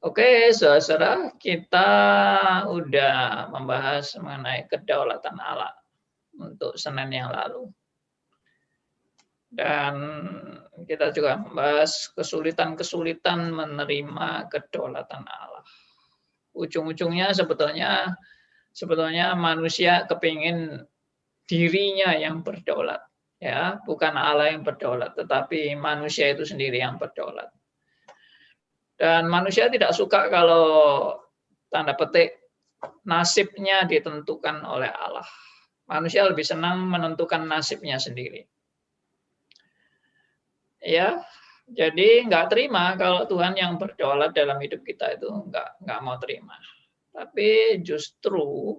Oke, saudara, kita udah membahas mengenai kedaulatan Allah untuk Senin yang lalu. Dan kita juga membahas kesulitan-kesulitan menerima kedaulatan Allah. Ujung-ujungnya sebetulnya manusia kepingin dirinya yang berdaulat. Ya, bukan Allah yang berdaulat, tetapi manusia itu sendiri yang berdaulat. Dan manusia tidak suka kalau tanda petik nasibnya ditentukan oleh Allah. Manusia lebih senang menentukan nasibnya sendiri. Ya, jadi nggak terima kalau Tuhan yang berdaulat dalam hidup kita itu nggak mau terima. Tapi justru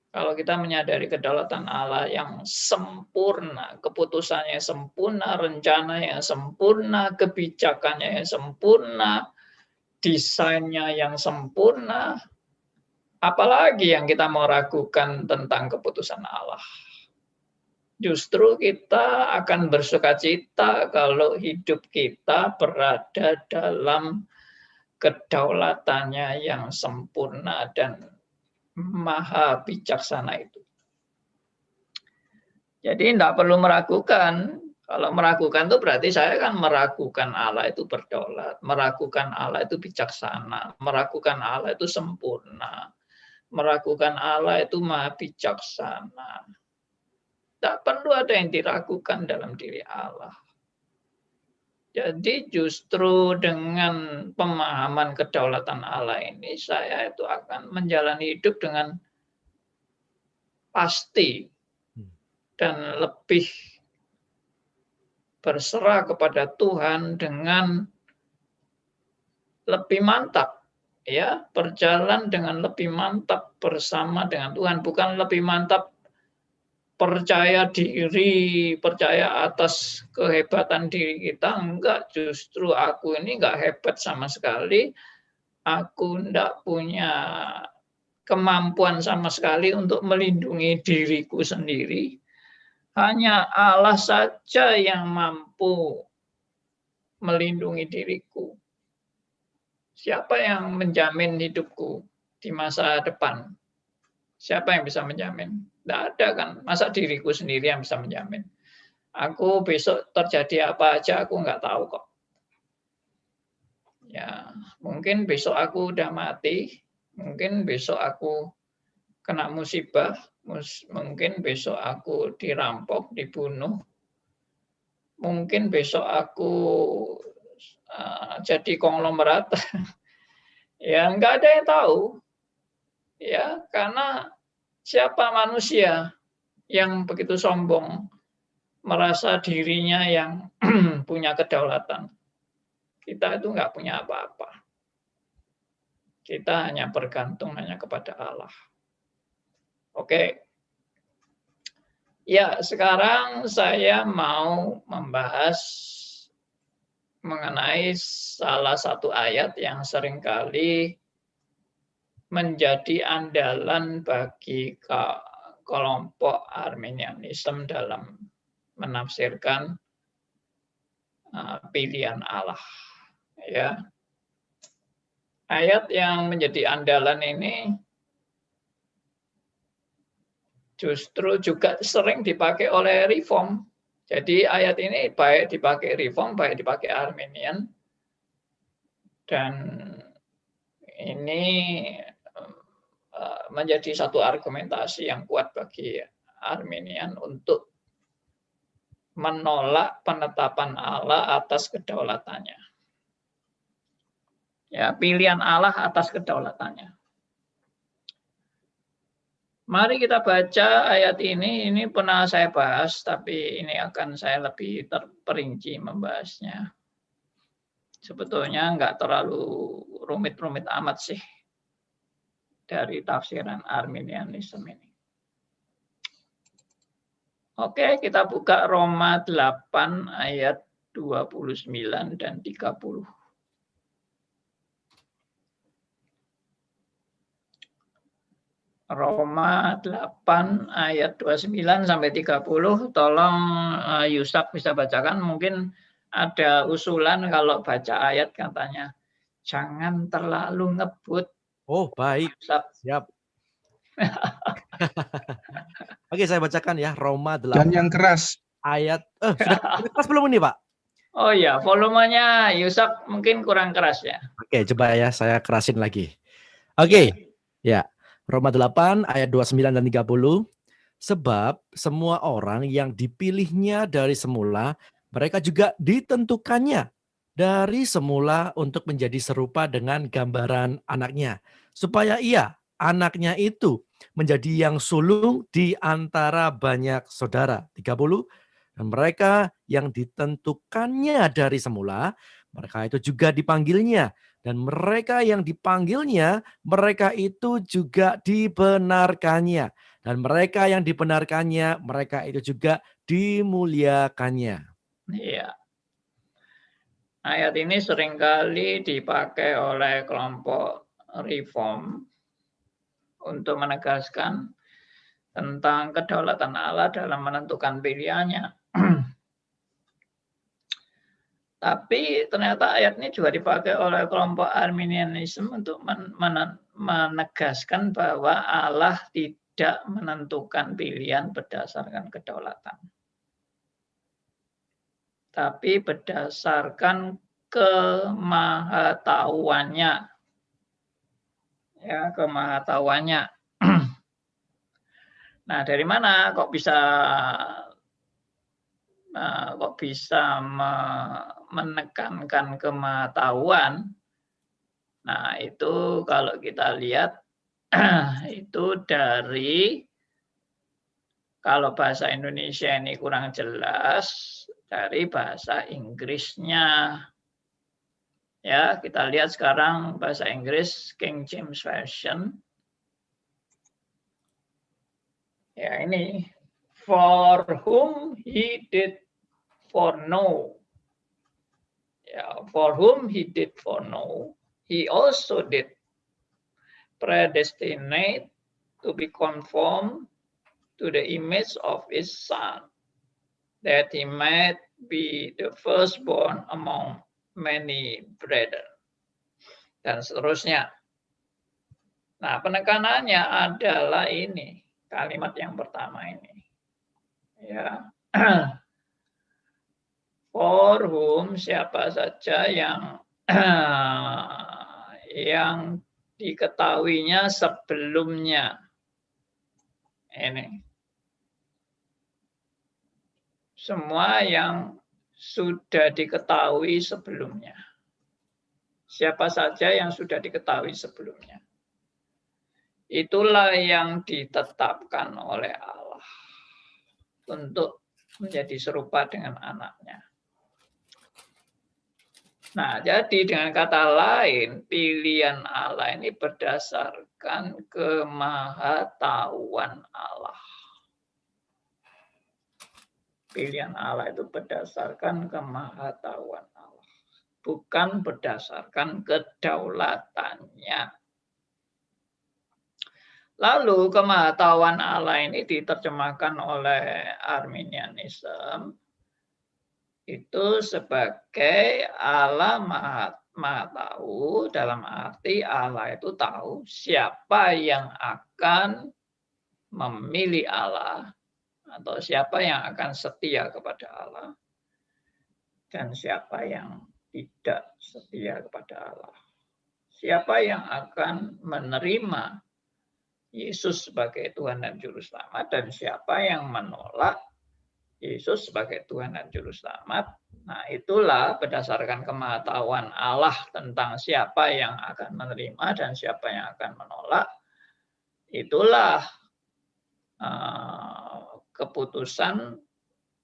kalau kita menyadari kedaulatan Allah yang sempurna, keputusannya sempurna, rencananya sempurna, kebijakannya yang sempurna, desainnya yang sempurna, apalagi yang kita mau ragukan tentang keputusan Allah. Justru kita akan bersukacita kalau hidup kita berada dalam kedaulatannya yang sempurna dan maha bijaksana itu. Jadi tidak perlu meragukan. Kalau meragukan itu berarti saya kan meragukan Allah itu berdaulat, meragukan Allah itu bijaksana, meragukan Allah itu sempurna, meragukan Allah itu maha bijaksana. Tak perlu ada yang diragukan dalam diri Allah. Jadi justru dengan pemahaman kedaulatan Allah ini, saya itu akan menjalani hidup dengan pasti dan lebih berserah kepada Tuhan dengan lebih mantap, ya, berjalan dengan lebih mantap bersama dengan Tuhan, bukan lebih mantap percaya diri, percaya atas kehebatan diri kita, enggak, justru aku ini enggak hebat sama sekali, aku enggak punya kemampuan sama sekali untuk melindungi diriku sendiri, hanya Allah saja yang mampu melindungi diriku. Siapa yang menjamin hidupku di masa depan? Siapa yang bisa menjamin? Tidak ada kan, masa diriku sendiri yang bisa menjamin. Aku besok terjadi apa aja aku nggak tahu kok. Ya, mungkin besok aku udah mati, mungkin besok aku kena musibah, mungkin besok aku dirampok, dibunuh, mungkin besok aku jadi konglomerat. Ya, nggak ada yang tahu. Ya, karena siapa manusia yang begitu sombong merasa dirinya yang punya kedaulatan. Kita itu nggak punya apa-apa. Kita hanya bergantung hanya kepada Allah. Oke. Ya, sekarang saya mau membahas mengenai salah satu ayat yang seringkali menjadi andalan bagi kelompok Arminianisme dalam menafsirkan pilihan Allah. Ya, ayat yang menjadi andalan ini justru juga sering dipakai oleh Reform. Jadi ayat ini baik dipakai Reform, baik dipakai Arminian, dan ini menjadi satu argumentasi yang kuat bagi Arminian untuk menolak penetapan Allah atas kedaulatannya. Ya, pilihan Allah atas kedaulatannya. Mari kita baca ayat ini pernah saya bahas, tapi ini akan saya lebih terperinci membahasnya. Sebetulnya nggak terlalu rumit-rumit amat sih dari tafsiran Arminianisme ini. Oke, kita buka Roma 8 ayat 29 dan 30. Roma 8 ayat 29 sampai 30. Tolong Yusuf bisa bacakan, mungkin ada usulan kalau baca ayat katanya Jangan terlalu ngebut. Oh, baik. Siap. Oke, saya bacakan ya. Roma 8 Dan yang keras. ayat sudah keras belum ini, Pak? Oh iya, volumenya Yusuf mungkin kurang keras ya. Oke, coba ya saya kerasin lagi. Oke. Ya. Roma 8 ayat 29 dan 30. Sebab semua orang yang dipilihnya dari semula, mereka juga ditentukannya dari semula untuk menjadi serupa dengan gambaran anaknya. Supaya ia, anaknya itu, menjadi yang sulung di antara banyak saudara. 30. Dan mereka yang ditentukannya dari semula, mereka itu juga dipanggilnya. Dan mereka yang dipanggilnya, mereka itu juga dibenarkannya. Dan mereka yang dibenarkannya, mereka itu juga dimuliakannya. Iya. Ayat ini seringkali dipakai oleh kelompok reform untuk menegaskan tentang kedaulatan Allah dalam menentukan pilihannya. Tapi ternyata ayat ini juga dipakai oleh kelompok Arminianisme untuk menegaskan bahwa Allah tidak menentukan pilihan berdasarkan kedaulatan, tapi berdasarkan kemahatauannya. Ya, kemahatauannya. Nah, dari mana kok bisa menekankan kemahatauan? Nah, itu kalau kita lihat itu dari, kalau bahasa Indonesia ini kurang jelas, dari bahasa Inggrisnya. Ya, kita lihat sekarang bahasa Inggris King James Version. Ya, ini for whom he did foreknow. Ya, for whom he did foreknow, he also did predestinate to be conformed to the image of his son, that he might be the firstborn among many brethren. Dan seterusnya. Nah, penekanannya adalah ini, kalimat yang pertama ini. Ya. For whom, siapa saja yang yang diketahuinya sebelumnya. Ini. Semua yang sudah diketahui sebelumnya. Siapa saja yang sudah diketahui sebelumnya. Itulah yang ditetapkan oleh Allah untuk menjadi serupa dengan anaknya. Nah, jadi dengan kata lain, pilihan Allah ini berdasarkan kemahatauan Allah. Pilihan Allah itu berdasarkan kemahatauan Allah, bukan berdasarkan kedaulatannya. Lalu kemahatauan Allah ini diterjemahkan oleh Arminianisme itu sebagai Allah maha tahu, dalam arti Allah itu tahu siapa yang akan memilih Allah atau siapa yang akan setia kepada Allah dan siapa yang tidak setia kepada Allah. Siapa yang akan menerima Yesus sebagai Tuhan dan Juru Selamat dan siapa yang menolak Yesus sebagai Tuhan dan Juru Selamat. Nah, itulah berdasarkan kemahatauan Allah tentang siapa yang akan menerima dan siapa yang akan menolak. Itulah keputusan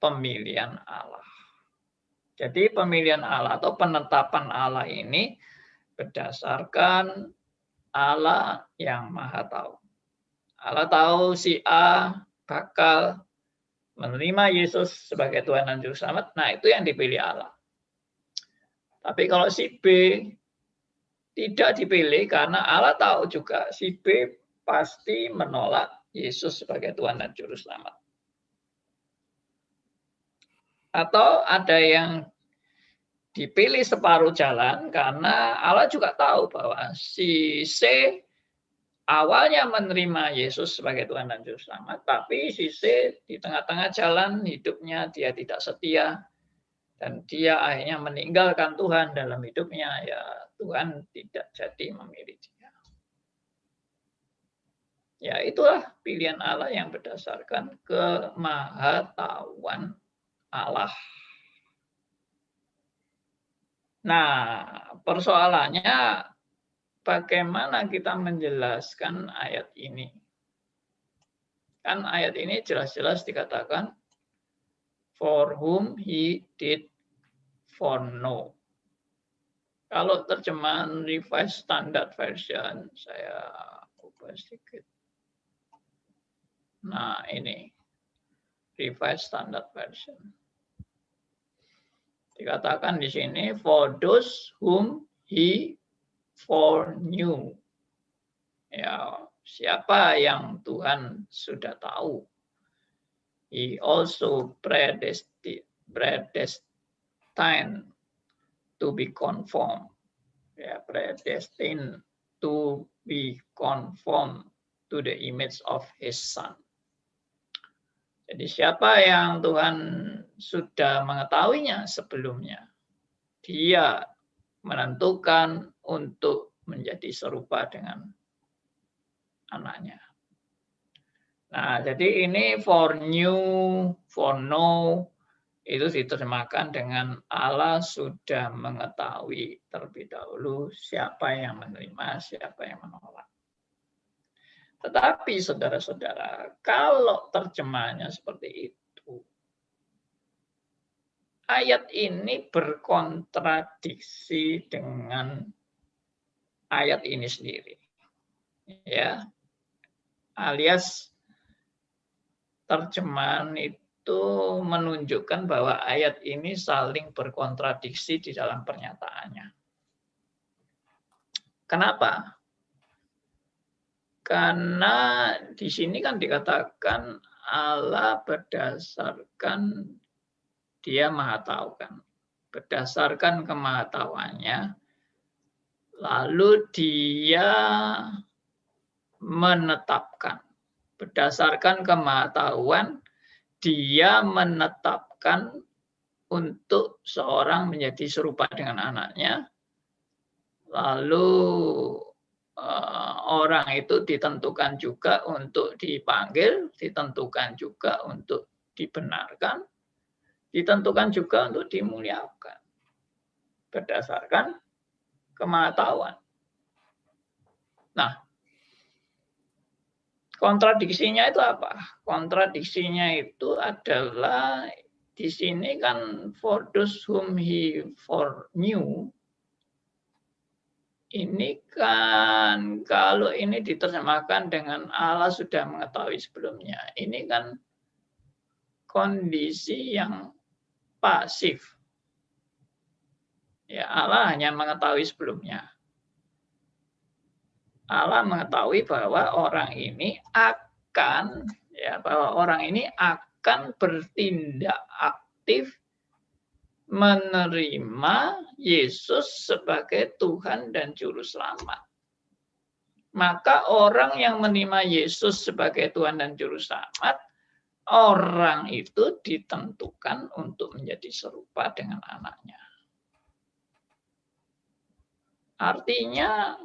pemilihan Allah. Jadi pemilihan Allah atau penetapan Allah ini berdasarkan Allah yang maha tahu. Allah tahu si A bakal menerima Yesus sebagai Tuhan dan Juru Selamat, nah itu yang dipilih Allah. Tapi kalau si B tidak dipilih karena Allah tahu juga si B pasti menolak Yesus sebagai Tuhan dan Juru Selamat. Atau ada yang dipilih separuh jalan karena Allah juga tahu bahwa si C awalnya menerima Yesus sebagai Tuhan dan Juru Selamat, tapi si C di tengah-tengah jalan hidupnya dia tidak setia dan dia akhirnya meninggalkan Tuhan dalam hidupnya, ya Tuhan tidak jadi memilih dia. Ya itulah pilihan Allah yang berdasarkan kemahatauan Allah. Nah, persoalannya bagaimana kita menjelaskan ayat ini? Kan ayat ini jelas-jelas dikatakan, for whom he did foreknow. Kalau terjemahan Revised Standard Version, saya ubah sedikit. Nah, ini Revised Standard Version. Dikatakan di sini, for those whom he foreknew. Ya, siapa yang Tuhan sudah tahu. He also predestined to be conformed. Ya, predestined to be conformed to the image of his son. Jadi siapa yang Tuhan sudah mengetahuinya sebelumnya, dia menentukan untuk menjadi serupa dengan anaknya. Nah, jadi ini for new, for know, itu diterjemahkan dengan Allah sudah mengetahui terlebih dahulu siapa yang menerima, siapa yang menolak. Tetapi saudara-saudara, kalau terjemahannya seperti itu, ayat ini berkontradiksi dengan ayat ini sendiri. Ya. Alias terjemahan itu menunjukkan bahwa ayat ini saling berkontradiksi di dalam pernyataannya. Kenapa? Karena di sini kan dikatakan Allah berdasarkan dia maha tahu kan. Berdasarkan kemahatauannya, lalu dia menetapkan. Berdasarkan kemahatauan, dia menetapkan untuk seorang menjadi serupa dengan anaknya. Lalu orang itu ditentukan juga untuk dipanggil, ditentukan juga untuk dibenarkan, ditentukan juga untuk dimuliakan. Berdasarkan kemahatauan. Nah, kontradiksinya itu apa? Kontradiksinya itu adalah di sini kan for those whom he foreknew. Ini kan kalau ini diterjemahkan dengan Allah sudah mengetahui sebelumnya. Ini kan kondisi yang pasif. Ya, Allah hanya mengetahui sebelumnya. Allah mengetahui bahwa orang ini akan bertindak aktif menerima Yesus sebagai Tuhan dan Juru Selamat. Maka orang yang menerima Yesus sebagai Tuhan dan Juru Selamat, orang itu ditentukan untuk menjadi serupa dengan anaknya. Artinya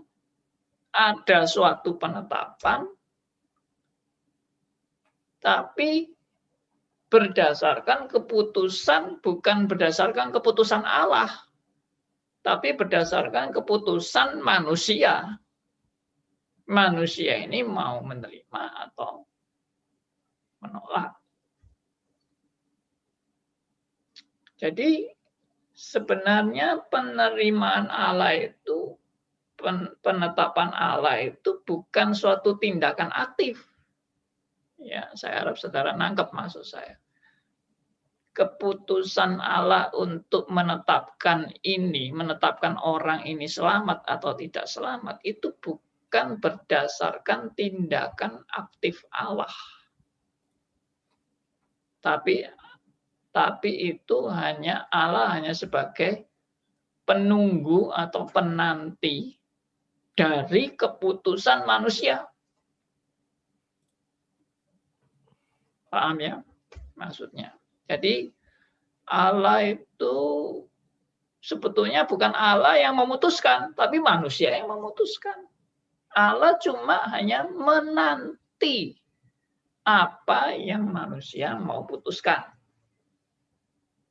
ada suatu penetapan, tapi berdasarkan keputusan, bukan berdasarkan keputusan Allah, tapi berdasarkan keputusan manusia. Manusia ini mau menerima atau menolak. Jadi sebenarnya penerimaan Allah itu, penetapan Allah itu bukan suatu tindakan aktif. Ya, saya harap saudara nangkep maksud saya. Keputusan Allah untuk menetapkan orang ini selamat atau tidak selamat, itu bukan berdasarkan tindakan aktif Allah. Tapi itu Allah hanya sebagai penunggu atau penanti dari keputusan manusia. Paham ya maksudnya? Jadi Allah itu sebetulnya bukan Allah yang memutuskan, tapi manusia yang memutuskan. Allah cuma hanya menanti apa yang manusia mau putuskan.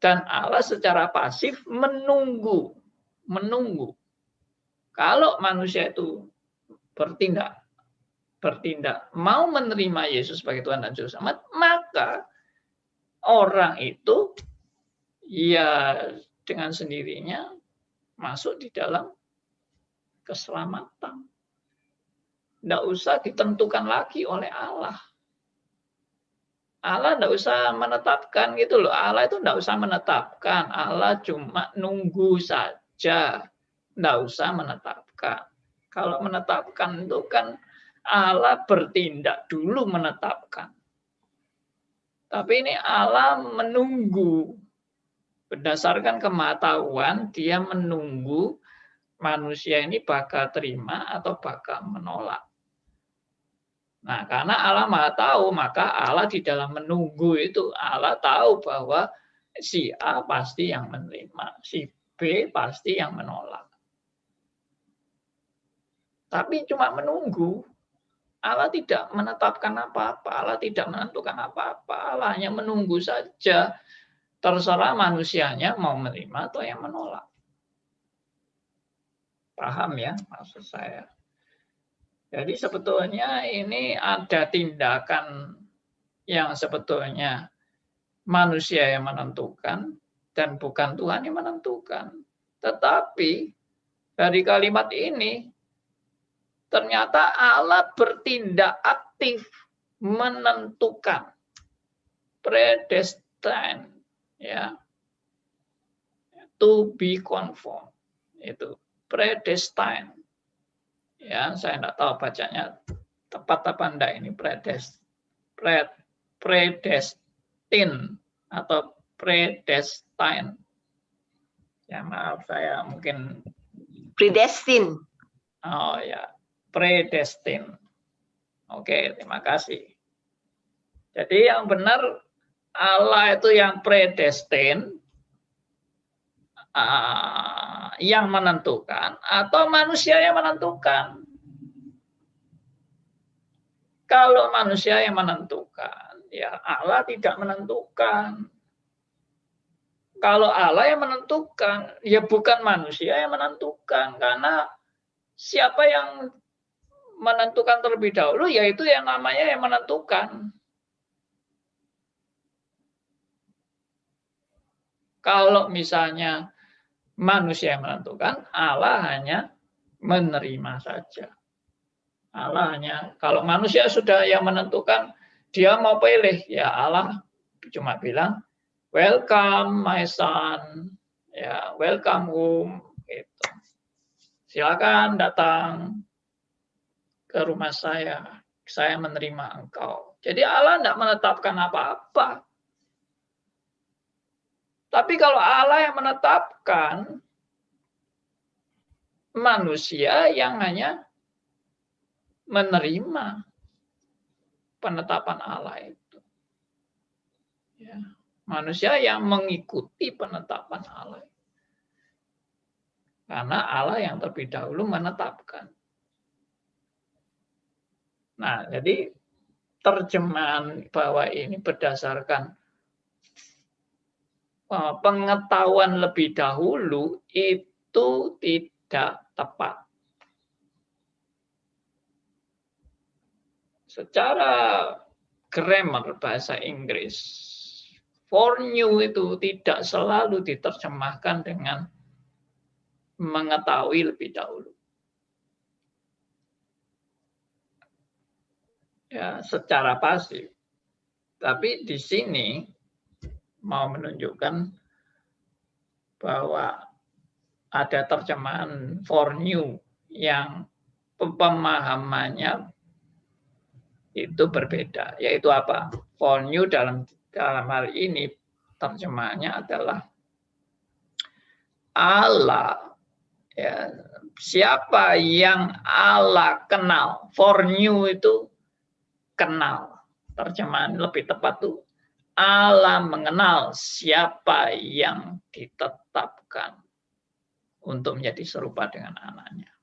Dan Allah secara pasif menunggu. Kalau manusia itu bertindak mau menerima Yesus sebagai Tuhan dan Juru Selamat, maka orang itu ya dengan sendirinya masuk di dalam keselamatan. Tidak usah ditentukan lagi oleh Allah. Allah tidak usah menetapkan gitu loh. Allah itu tidak usah menetapkan. Allah cuma nunggu saja. Tidak usah menetapkan. Kalau menetapkan itu kan Allah bertindak dulu menetapkan. Tapi ini Allah menunggu. Berdasarkan kematahuan, dia menunggu manusia ini bakal terima atau bakal menolak. Nah, karena Allah Maha tahu, maka Allah di dalam menunggu itu, Allah tahu bahwa si A pasti yang menerima, si B pasti yang menolak. Tapi cuma menunggu. Allah tidak menetapkan apa-apa, Allah tidak menentukan apa-apa, Allah hanya menunggu saja. Terserah manusianya mau menerima atau yang menolak. Paham ya maksud saya? Jadi sebetulnya ini ada tindakan yang sebetulnya manusia yang menentukan dan bukan Tuhan yang menentukan. Tetapi dari kalimat ini ternyata Allah bertindak aktif menentukan, predestined, ya, to be conformed, itu predestined. Ya, saya tidak tahu bacanya tepat apa enggak ini predestin atau predestined. Ya maaf saya mungkin predestin. Oh ya, predestin. Oke, terima kasih. Jadi yang benar Allah itu yang predestin, yang menentukan, atau manusia yang menentukan. Kalau manusia yang menentukan, ya Allah tidak menentukan. Kalau Allah yang menentukan, ya bukan manusia yang menentukan. Karena siapa yang menentukan terlebih dahulu, yaitu yang namanya yang menentukan. Kalau misalnya manusia yang menentukan, Allah hanya menerima saja. Allah hanya, kalau manusia sudah yang menentukan, dia mau pilih, ya Allah cuma bilang, welcome my son, ya welcome home, gitu. Silakan datang ke rumah saya menerima engkau. Jadi Allah tidak menetapkan apa-apa. Tapi kalau Allah yang menetapkan, manusia yang hanya menerima penetapan Allah itu. Ya, manusia yang mengikuti penetapan Allah. Karena Allah yang terlebih dahulu menetapkan. Nah, jadi terjemahan bahwa ini berdasarkan pengetahuan lebih dahulu itu tidak tepat. Secara grammar bahasa Inggris, foreknew itu tidak selalu diterjemahkan dengan mengetahui lebih dahulu. Ya, secara pasif. Tapi di sini mau menunjukkan bahwa ada terjemahan foreknew yang pemahamannya itu berbeda. Yaitu apa? Foreknew dalam hal ini terjemahannya adalah Allah, ya, siapa yang Allah kenal, foreknew itu kenal. Terjemahan lebih tepat tuh, Allah mengenal siapa yang ditetapkan untuk menjadi serupa dengan anaknya.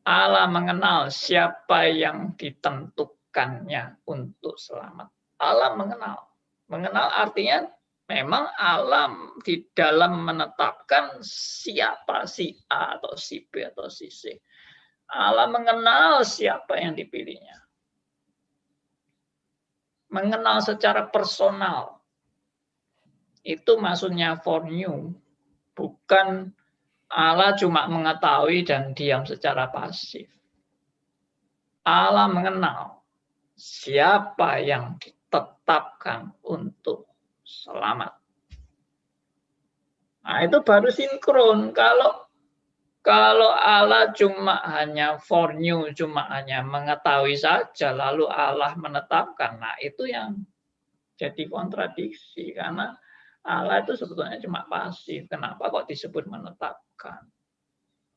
Allah mengenal siapa yang ditentukannya untuk selamat. Allah mengenal. Mengenal artinya memang Allah di dalam menetapkan siapa si A atau si B atau si C. Allah mengenal siapa yang dipilihnya. Mengenal secara personal. Itu maksudnya foreknew. Bukan Allah cuma mengetahui dan diam secara pasif. Allah mengenal siapa yang ditetapkan untuk selamat. Nah, itu baru sinkron. Kalau Allah cuma hanya foreknew, cuma hanya mengetahui saja, lalu Allah menetapkan, nah itu yang jadi kontradiksi. Karena Allah itu sebetulnya cuma pasif. Kenapa kok disebut menetapkan?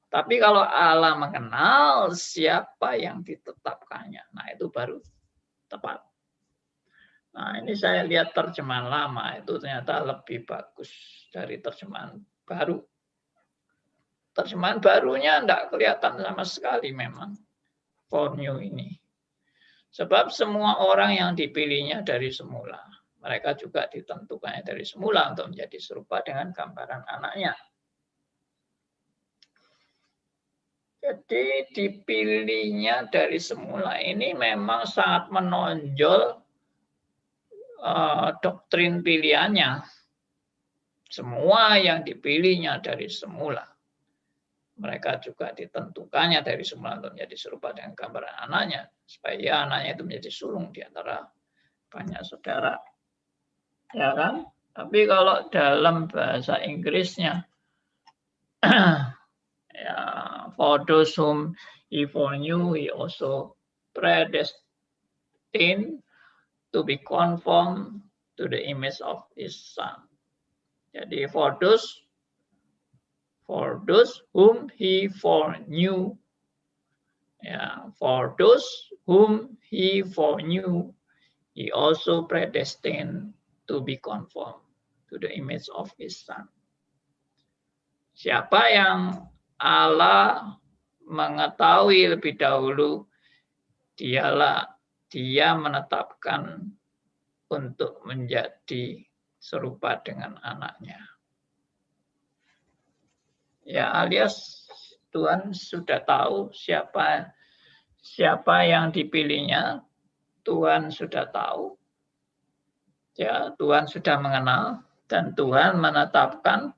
Tapi kalau Allah mengenal siapa yang ditetapkannya, nah itu baru tepat. Nah ini saya lihat terjemahan lama itu ternyata lebih bagus dari terjemahan baru. Terjemahan barunya tidak kelihatan sama sekali memang foreknew ini. Sebab semua orang yang dipilihnya dari semula. Mereka juga ditentukannya dari semula untuk menjadi serupa dengan gambaran anaknya. Jadi dipilihnya dari semula ini memang sangat menonjol doktrin pilihannya. Semua yang dipilihnya dari semula. Mereka juga ditentukannya dari semula untuk menjadi serupa dengan gambaran anaknya. Supaya anaknya itu menjadi sulung di antara banyak saudara. Ya kan? Tapi kalau dalam bahasa Inggrisnya, ya, for those whom he foreknew, he also predestined to be conformed to the image of his son. Jadi for those whom he foreknew, ya, for those whom he foreknew, he also predestined to be conformed to the image of his son. Siapa yang Allah mengetahui lebih dahulu, dia menetapkan untuk menjadi serupa dengan anaknya. Ya, alias Tuhan sudah tahu siapa yang dipilihnya. Tuhan sudah tahu. Ya, Tuhan sudah mengenal dan Tuhan menetapkan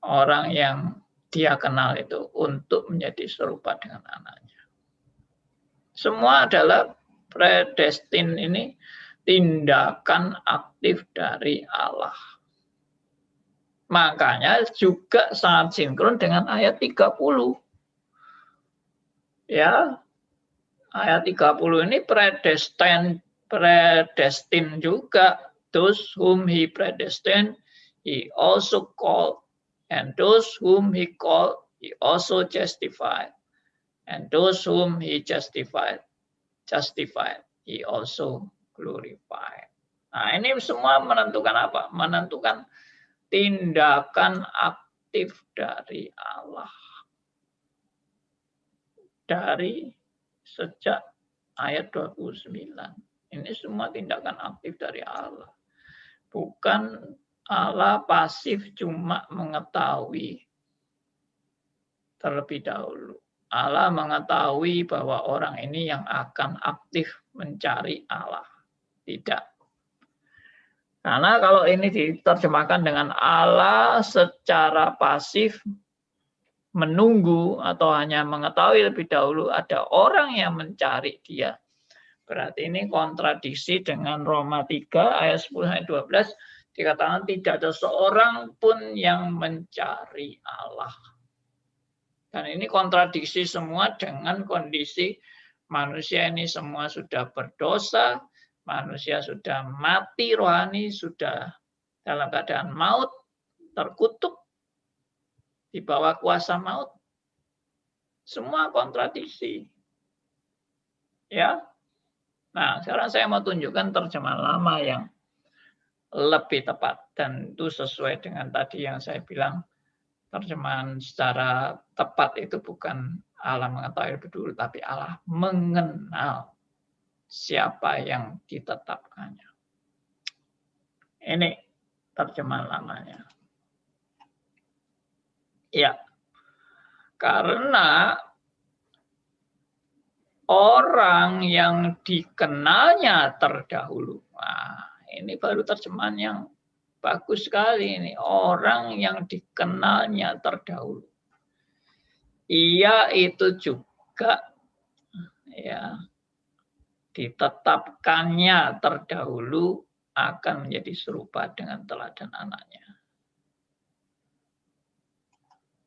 orang yang dia kenal itu untuk menjadi serupa dengan anaknya. Semua adalah predestin ini tindakan aktif dari Allah. Makanya juga sangat sinkron dengan ayat 30. Ya, ayat 30 ini predestin juga. Those whom he predestined, he also called. And those whom he called, he also justified. And those whom he justified, he also glorified. Nah, ini semua menentukan apa? Menentukan tindakan aktif dari Allah. Dari sejak ayat 29. Ini semua tindakan aktif dari Allah. Bukan Allah pasif cuma mengetahui terlebih dahulu. Allah mengetahui bahwa orang ini yang akan aktif mencari Allah. Tidak. Karena kalau ini diterjemahkan dengan Allah secara pasif menunggu atau hanya mengetahui lebih dahulu ada orang yang mencari dia. Berarti ini kontradiksi dengan Roma 3 ayat 10 ayat 12 dikatakan tidak ada seorang pun yang mencari Allah. Dan ini kontradiksi semua dengan kondisi manusia ini semua sudah berdosa, manusia sudah mati rohani, sudah dalam keadaan maut, terkutuk, di bawah kuasa maut. Semua kontradiksi. Ya. Nah, sekarang saya mau tunjukkan terjemahan lama yang lebih tepat, dan itu sesuai dengan tadi yang saya bilang, terjemahan secara tepat itu bukan Allah mengetahui lebih dulu, tapi Allah mengenal siapa yang ditetapkannya. Ini terjemahan lamanya. Ya, karena orang yang dikenalnya terdahulu. Nah, ini baru terjemahan yang bagus sekali ini. Orang yang dikenalnya terdahulu. Ia itu juga ya ditetapkannya terdahulu akan menjadi serupa dengan teladan anaknya.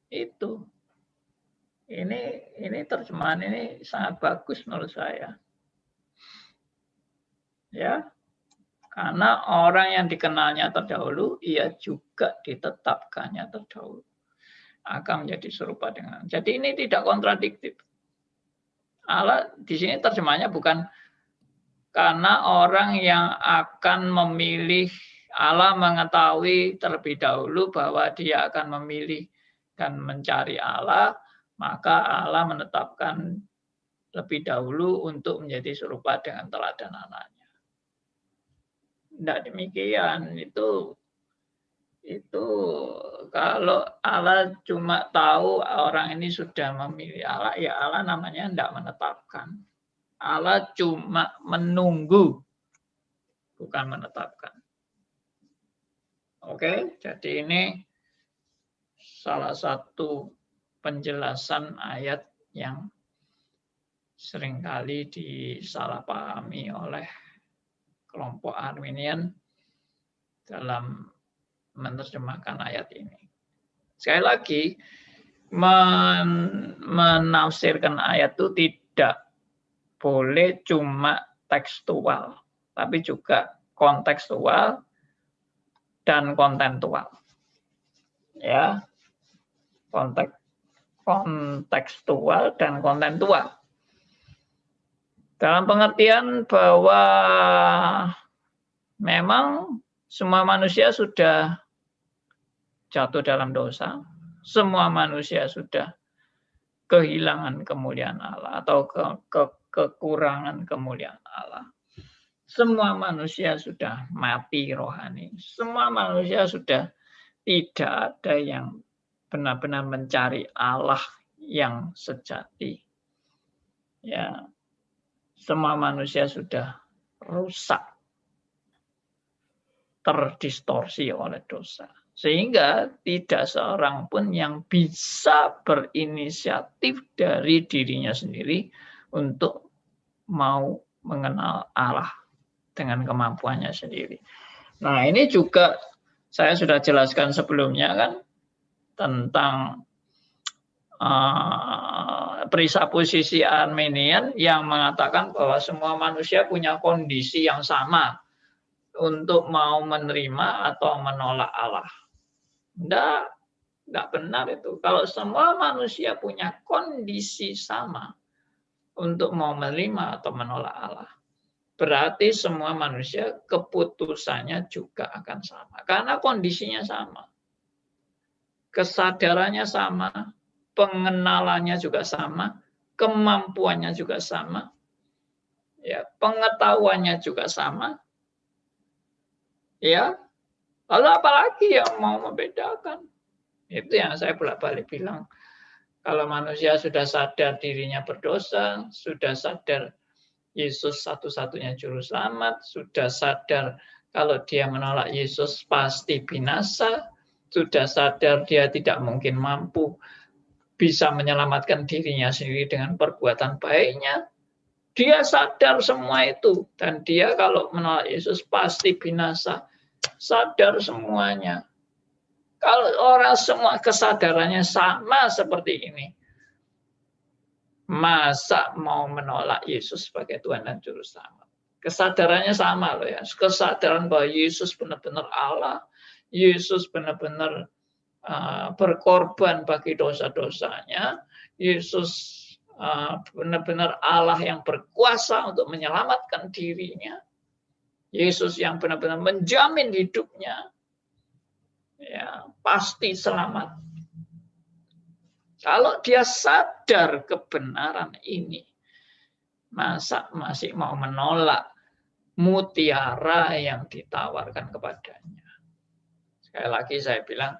Itu. Ini terjemahan ini sangat bagus menurut saya. Ya. Karena orang yang dikenalnya terdahulu, ia juga ditetapkannya terdahulu. Akan menjadi serupa dengan. Jadi ini tidak kontradiktif. Allah di sini terjemahnya bukan karena orang yang akan memilih, Allah mengetahui terlebih dahulu bahwa dia akan memilih dan mencari Allah, maka Allah menetapkan lebih dahulu untuk menjadi serupa dengan teladan anaknya. Tidak demikian, itu kalau Allah cuma tahu orang ini sudah memilih Allah, ya Allah namanya tidak menetapkan. Allah cuma menunggu, bukan menetapkan. Oke, jadi ini salah satu penjelasan ayat yang seringkali disalahpahami oleh kelompok Arminian dalam menerjemahkan ayat ini. Sekali lagi, menafsirkan ayat itu tidak boleh cuma tekstual, tapi juga kontekstual dan kontentual. Ya, kontekstual dan kontentual. Dalam pengertian bahwa memang semua manusia sudah jatuh dalam dosa, semua manusia sudah kehilangan kemuliaan Allah atau kekurangan kemuliaan Allah. Semua manusia sudah mati rohani. Semua manusia sudah tidak ada yang benar-benar mencari Allah yang sejati. Ya, semua manusia sudah rusak, terdistorsi oleh dosa. Sehingga tidak seorang pun yang bisa berinisiatif dari dirinya sendiri untuk mau mengenal Allah dengan kemampuannya sendiri. Nah, ini juga saya sudah jelaskan sebelumnya kan tentang presupposisi Arminian yang mengatakan bahwa semua manusia punya kondisi yang sama untuk mau menerima atau menolak Allah. Tidak benar itu. Kalau semua manusia punya kondisi sama untuk mau menerima atau menolak Allah, berarti semua manusia keputusannya juga akan sama. Karena kondisinya sama. Kesadarannya sama, pengenalannya juga sama, kemampuannya juga sama, ya, pengetahuannya juga sama. Ya, lalu apalagi yang mau membedakan? Itu yang saya bolak-balik bilang. Kalau manusia sudah sadar dirinya berdosa, sudah sadar Yesus satu-satunya juru selamat, sudah sadar kalau dia menolak Yesus pasti binasa, sudah sadar dia tidak mungkin mampu bisa menyelamatkan dirinya sendiri dengan perbuatan baiknya, dia sadar semua itu. Dan dia kalau menolak Yesus pasti binasa. Sadar semuanya. Kalau orang semua kesadarannya sama seperti ini, masa mau menolak Yesus sebagai Tuhan dan Juru Selamat? Kesadarannya sama loh ya. Kesadaran bahwa Yesus benar-benar Allah, Yesus benar-benar berkorban bagi dosa-dosanya. Yesus benar-benar Allah yang berkuasa untuk menyelamatkan dirinya. Yesus yang benar-benar menjamin hidupnya, ya pasti selamat. Kalau dia sadar kebenaran ini, masa masih mau menolak mutiara yang ditawarkan kepadanya? Sekali lagi saya bilang,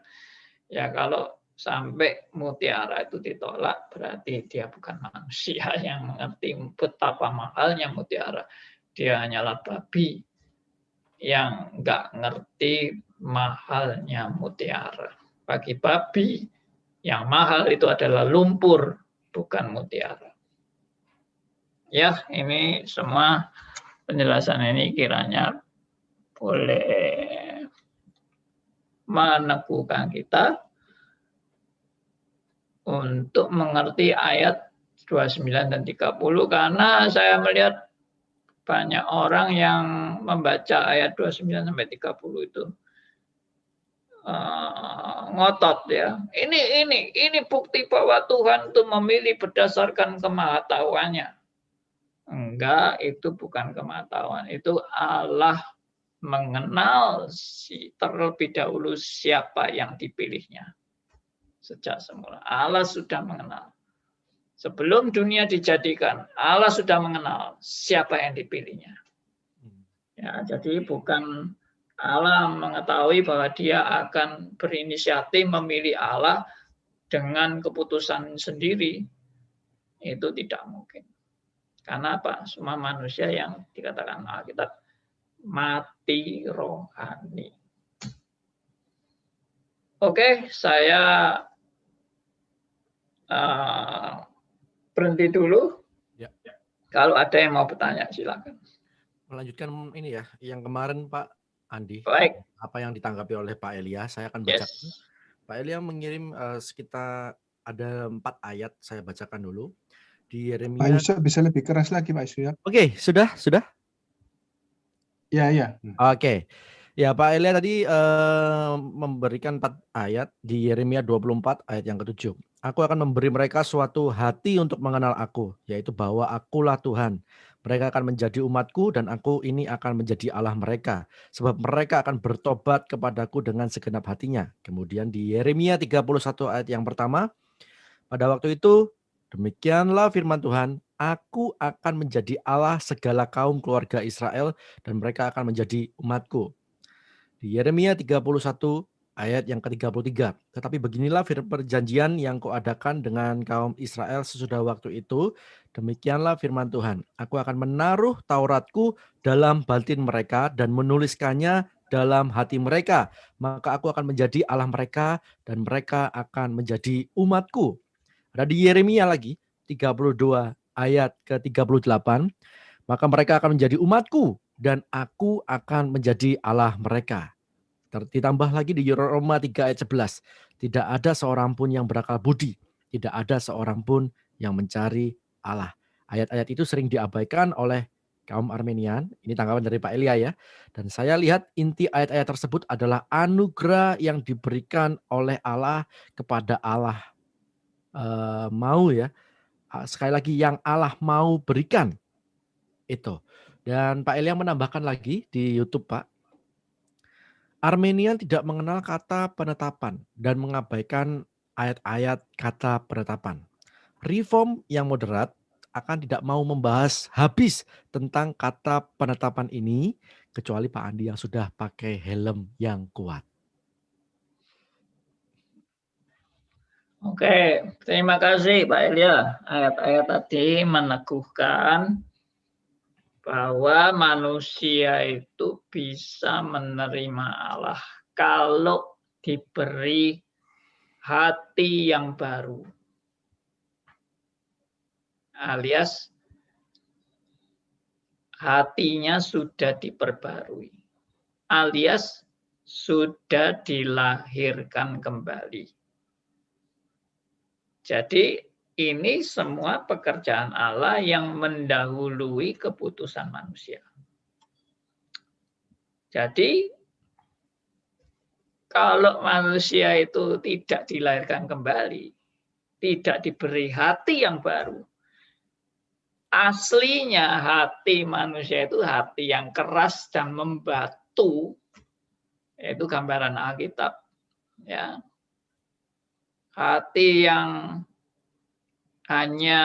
ya kalau sampai mutiara itu ditolak, berarti dia bukan manusia yang mengerti betapa mahalnya mutiara. Dia hanyalah babi yang nggak ngerti mahalnya mutiara. Bagi babi, yang mahal itu adalah lumpur, bukan mutiara. Ya, ini semua penjelasan ini kiranya boleh meneguhkan kita untuk mengerti ayat 29 dan 30, karena saya melihat banyak orang yang membaca ayat 29 sampai 30 itu ngotot ya. Ini bukti bahwa Tuhan itu memilih berdasarkan kemahatauannya. Enggak, itu bukan kemahatauan. Itu Allah mengenal terlebih dahulu siapa yang dipilihnya. Sejak semula Allah sudah mengenal. Sebelum dunia dijadikan, Allah sudah mengenal siapa yang dipilihnya. Ya, jadi bukan Allah mengetahui bahwa dia akan berinisiatif memilih Allah dengan keputusan sendiri. Itu tidak mungkin. Karena apa? Semua manusia yang dikatakan Alkitab mati rohani. Oke, saya berhenti dulu. Ya. Kalau ada yang mau bertanya, silakan. Melanjutkan ini ya, yang kemarin Pak Andi. Baik. Apa yang ditanggapi oleh Pak Elia, saya akan bacakan. Yes. Pak Elia mengirim sekitar ada 4 ayat, saya bacakan dulu. Di Yeremia. Pak Yusuf bisa lebih keras lagi Pak Yusuf. Oke, sudah? Ya. Oke. Ya, Pak Elia tadi memberikan 4 ayat di Yeremia 24 ayat yang ke-7. Aku akan memberi mereka suatu hati untuk mengenal aku, yaitu bahwa akulah Tuhan. Mereka akan menjadi umatku dan aku ini akan menjadi Allah mereka. Sebab mereka akan bertobat kepadaku dengan segenap hatinya. Kemudian di Yeremia 31 ayat yang pertama. Pada waktu itu, demikianlah firman Tuhan, aku akan menjadi Allah segala kaum keluarga Israel dan mereka akan menjadi umatku. Di Yeremia 31 ayat yang ke-33. Tetapi beginilah perjanjian yang kuadakan dengan kaum Israel sesudah waktu itu. Demikianlah firman Tuhan. Aku akan menaruh Tauratku dalam batin mereka dan menuliskannya dalam hati mereka. Maka aku akan menjadi Allah mereka dan mereka akan menjadi umatku. Ada di Yeremia lagi 32 ayat ke-38. Maka mereka akan menjadi umatku dan aku akan menjadi Allah mereka. Ditambah lagi di Roma 3 ayat 11. Tidak ada seorang pun yang berakal budi. Tidak ada seorang pun yang mencari Allah. Ayat-ayat itu sering diabaikan oleh kaum Armenian. Ini tanggapan dari Pak Elia ya. Dan saya lihat inti ayat-ayat tersebut adalah anugerah yang diberikan oleh Allah kepada Allah mau ya. Sekali lagi yang Allah mau berikan. Itu. Dan Pak Elia menambahkan lagi di YouTube Pak. Armenian tidak mengenal kata penetapan dan mengabaikan ayat-ayat kata penetapan. Reform yang moderat akan tidak mau membahas habis tentang kata penetapan ini, kecuali Pak Andi yang sudah pakai helm yang kuat. Oke, terima kasih Pak Elia. Ayat-ayat tadi meneguhkan bahwa manusia itu bisa menerima Allah kalau diberi hati yang baru, alias hatinya sudah diperbarui, alias sudah dilahirkan kembali. Jadi ini semua pekerjaan Allah yang mendahului keputusan manusia. Jadi Kalau manusia itu tidak dilahirkan kembali, tidak diberi hati yang baru, aslinya hati manusia itu hati yang keras dan membatu, yaitu gambaran Alkitab. Ya. Hati yang hanya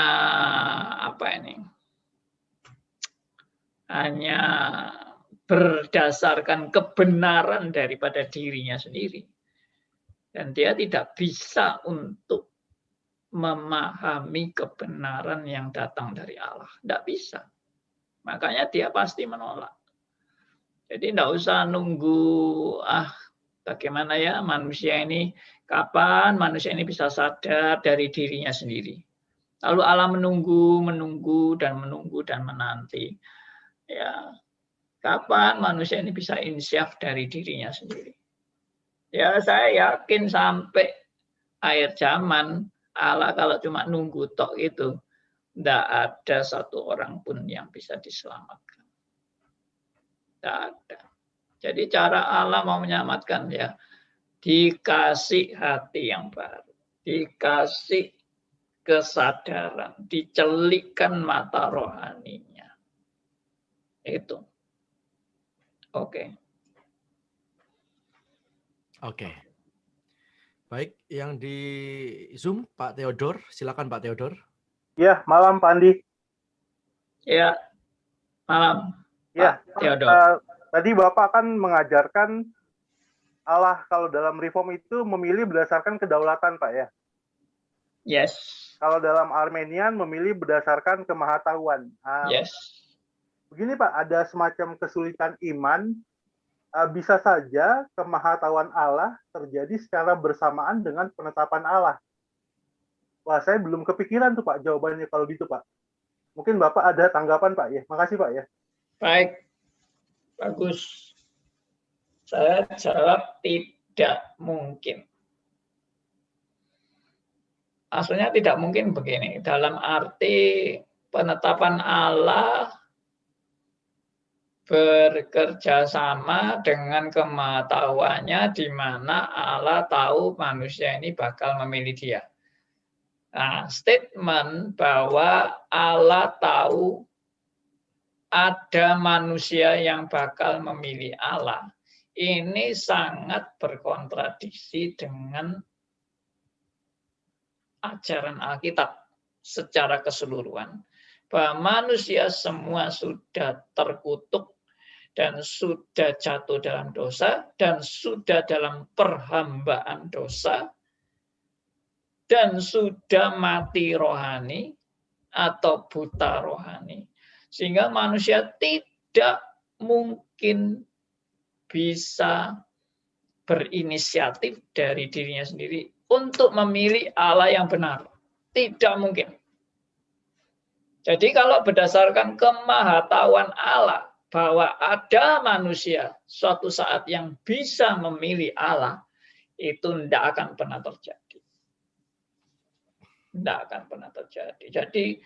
hanya berdasarkan kebenaran daripada dirinya sendiri. Dan dia tidak bisa untuk memahami kebenaran yang datang dari Allah. Tidak bisa. Makanya dia pasti menolak. Jadi tidak usah nunggu, bagaimana ya manusia ini, kapan manusia ini bisa sadar dari dirinya sendiri. Lalu Allah menunggu dan menanti. Ya, kapan manusia ini bisa insyaf dari dirinya sendiri. Ya, saya yakin sampai akhir zaman Allah kalau cuma nunggu tok itu, tidak ada satu orang pun yang bisa diselamatkan. Tidak ada. Jadi cara Allah mau menyelamatkan ya, dikasih hati yang baru, dikasih kesadaran, dicelikkan mata rohaninya. Itu. Oke. Oke. Baik, yang di Zoom Pak Theodor, silakan Pak Theodor. Ya, malam Pak Andi. Ya, malam. Ya, Pak Theodor. Tadi Bapak kan mengajarkan Allah kalau dalam reform itu memilih berdasarkan kedaulatan, Pak ya. Yes. Kalau dalam Armenian memilih berdasarkan kemahatauan. Yes. Begini Pak, ada semacam kesulitan iman. Bisa saja kemahatauan Allah terjadi secara bersamaan dengan penetapan Allah. Wah, saya belum kepikiran tuh Pak jawabannya kalau gitu Pak. Mungkin Bapak ada tanggapan Pak ya. Makasih Pak ya. Baik. Bagus. Saya jawab tidak mungkin. Aslinya tidak mungkin begini. Dalam arti penetapan Allah bekerja sama dengan kemahatauannya di mana Allah tahu manusia ini bakal memilih dia. Nah, statement bahwa Allah tahu ada manusia yang bakal memilih Allah ini sangat berkontradiksi dengan ajaran Alkitab secara keseluruhan. Bahwa manusia semua sudah terkutuk dan sudah jatuh dalam dosa dan sudah dalam perhambaan dosa dan sudah mati rohani atau buta rohani. Sehingga manusia tidak mungkin bisa berinisiatif dari dirinya sendiri untuk memilih Allah yang benar. Tidak mungkin. Jadi kalau berdasarkan kemahatauan Allah bahwa ada manusia suatu saat yang bisa memilih Allah, itu tidak akan pernah terjadi. Tidak akan pernah terjadi. Jadi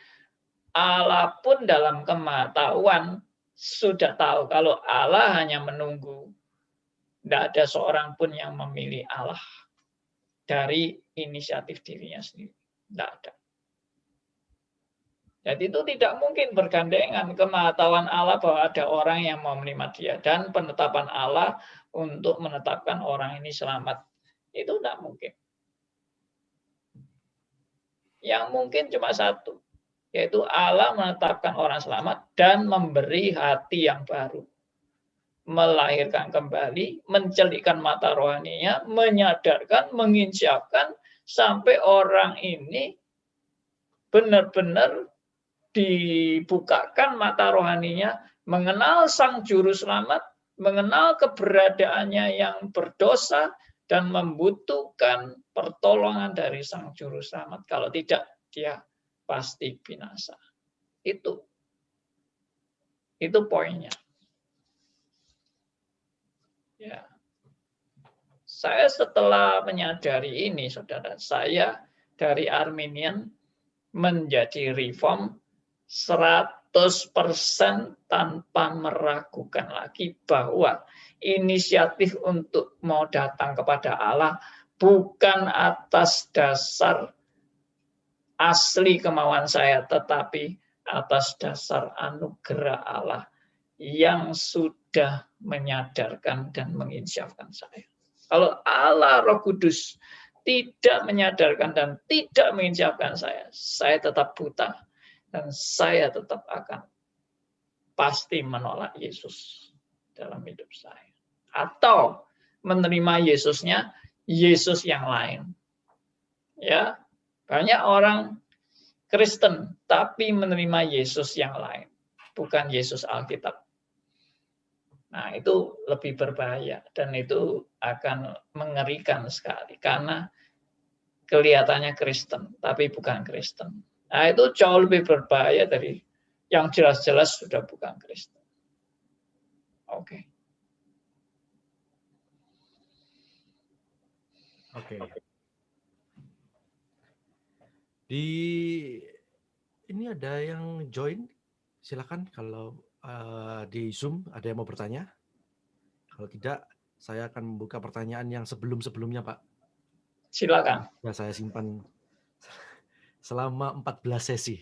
Allah pun dalam kemahatauan sudah tahu kalau Allah hanya menunggu. Tidak ada seorang pun yang memilih Allah dari inisiatif dirinya sendiri. Tidak ada. Jadi itu tidak mungkin bergandengan kemahatauan Allah bahwa ada orang yang mau menerima dia dan penetapan Allah untuk menetapkan orang ini selamat. Itu tidak mungkin. Yang mungkin cuma satu, yaitu Allah menetapkan orang selamat dan memberi hati yang baru. Melahirkan kembali, mencelikkan mata rohaninya, menyadarkan, menginsyafkan sampai orang ini benar-benar dibukakan mata rohaninya, mengenal Sang Juru Selamat, mengenal keberadaannya yang berdosa, dan membutuhkan pertolongan dari Sang Juru Selamat. Kalau tidak, dia pasti binasa. Itu poinnya. Ya. Saya setelah menyadari ini, saudara, saya dari Arminian menjadi reform 100% 100% tanpa meragukan lagi bahwa inisiatif untuk mau datang kepada Allah bukan atas dasar asli kemauan saya, tetapi atas dasar anugerah Allah yang sudah menyadarkan dan menginsyafkan saya. Kalau Allah Roh Kudus tidak menyadarkan dan tidak menginsyafkan saya tetap buta dan saya tetap akan pasti menolak Yesus dalam hidup saya. Atau menerima Yesusnya, Yesus yang lain. Ya, banyak orang Kristen tapi menerima Yesus yang lain, bukan Yesus Alkitab. Nah, itu lebih berbahaya dan itu akan mengerikan sekali karena kelihatannya Kristen tapi bukan Kristen. Nah, itu jauh lebih berbahaya dari yang jelas-jelas sudah bukan Kristen. Oke. Oke. Ini ada yang join, silakan kalau di Zoom ada yang mau bertanya. Kalau tidak, saya akan membuka pertanyaan yang sebelum-sebelumnya, Pak. Silakan. Ya, saya simpan selama 14 sesi.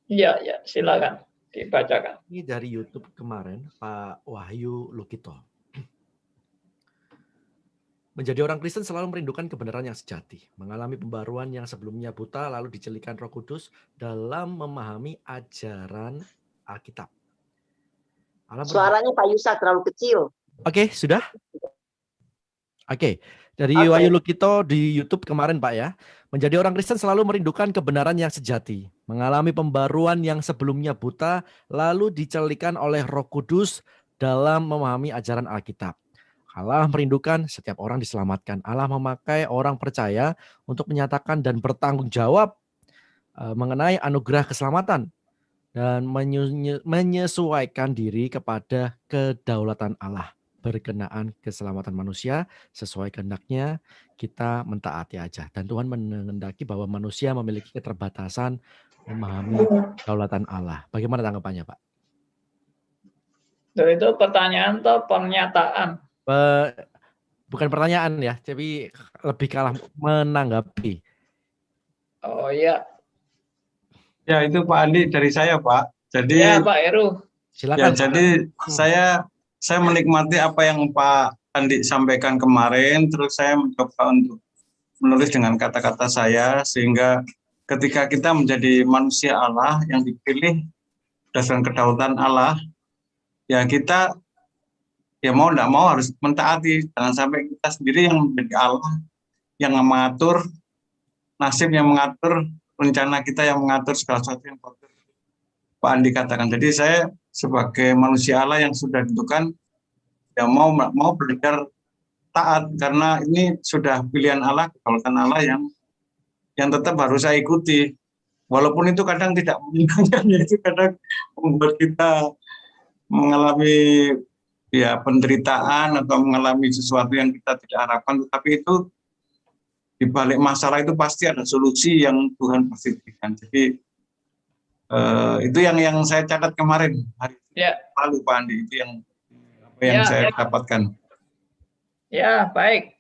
Iya, ya, silakan dibacakan. Ini dari YouTube kemarin, Pak Wahyu Lukito. Menjadi orang Kristen selalu merindukan kebenaran yang sejati, mengalami pembaruan yang sebelumnya buta, lalu dicelikan Roh Kudus dalam memahami ajaran Alkitab. Suaranya Pak Yusa terlalu kecil. Oke, sudah? Oke, dari Wahyu Lukito di YouTube kemarin, Pak ya. Menjadi orang Kristen selalu merindukan kebenaran yang sejati, mengalami pembaruan yang sebelumnya buta, lalu dicelikan oleh Roh Kudus dalam memahami ajaran Alkitab. Allah merindukan setiap orang diselamatkan. Allah memakai orang percaya untuk menyatakan dan bertanggung jawab mengenai anugerah keselamatan dan menyesuaikan diri kepada kedaulatan Allah. Berkenaan keselamatan manusia sesuai kehendaknya, kita mentaati aja. Dan Tuhan menghendaki bahwa manusia memiliki keterbatasan memahami kedaulatan Allah. Bagaimana tanggapannya, Pak? Itu pertanyaan atau pernyataan? Bukan pertanyaan ya, tapi lebih kalah menanggapi. Oh iya. Ya, itu Pak Andi dari saya, Pak. Jadi ya, Pak Heru. Silakan. Ya, jadi saya menikmati apa yang Pak Andi sampaikan kemarin, terus saya mencoba untuk menulis dengan kata-kata saya sehingga ketika kita menjadi manusia Allah yang dipilih berdasarkan kedaulatan Allah, ya kita ya mau tidak mau harus mentaati. Jangan sampai kita sendiri yang menjadi Allah, yang mengatur nasib, yang mengatur rencana kita, yang mengatur segala sesuatu yang Pak Andi katakan. Jadi saya sebagai manusia Allah yang sudah ditentukan, ya mau belajar taat karena ini sudah pilihan Allah, kedaulatan Allah yang tetap harus saya ikuti. Walaupun itu kadang tidak menyenangkan, itu kadang membuat kita mengalami ya penderitaan atau mengalami sesuatu yang kita tidak harapkan, tetapi itu di balik masalah itu pasti ada solusi yang Tuhan pasti berikan. Jadi itu yang saya catat kemarin hari lalu, Pak Andi, itu yang saya dapatkan. Ya, baik.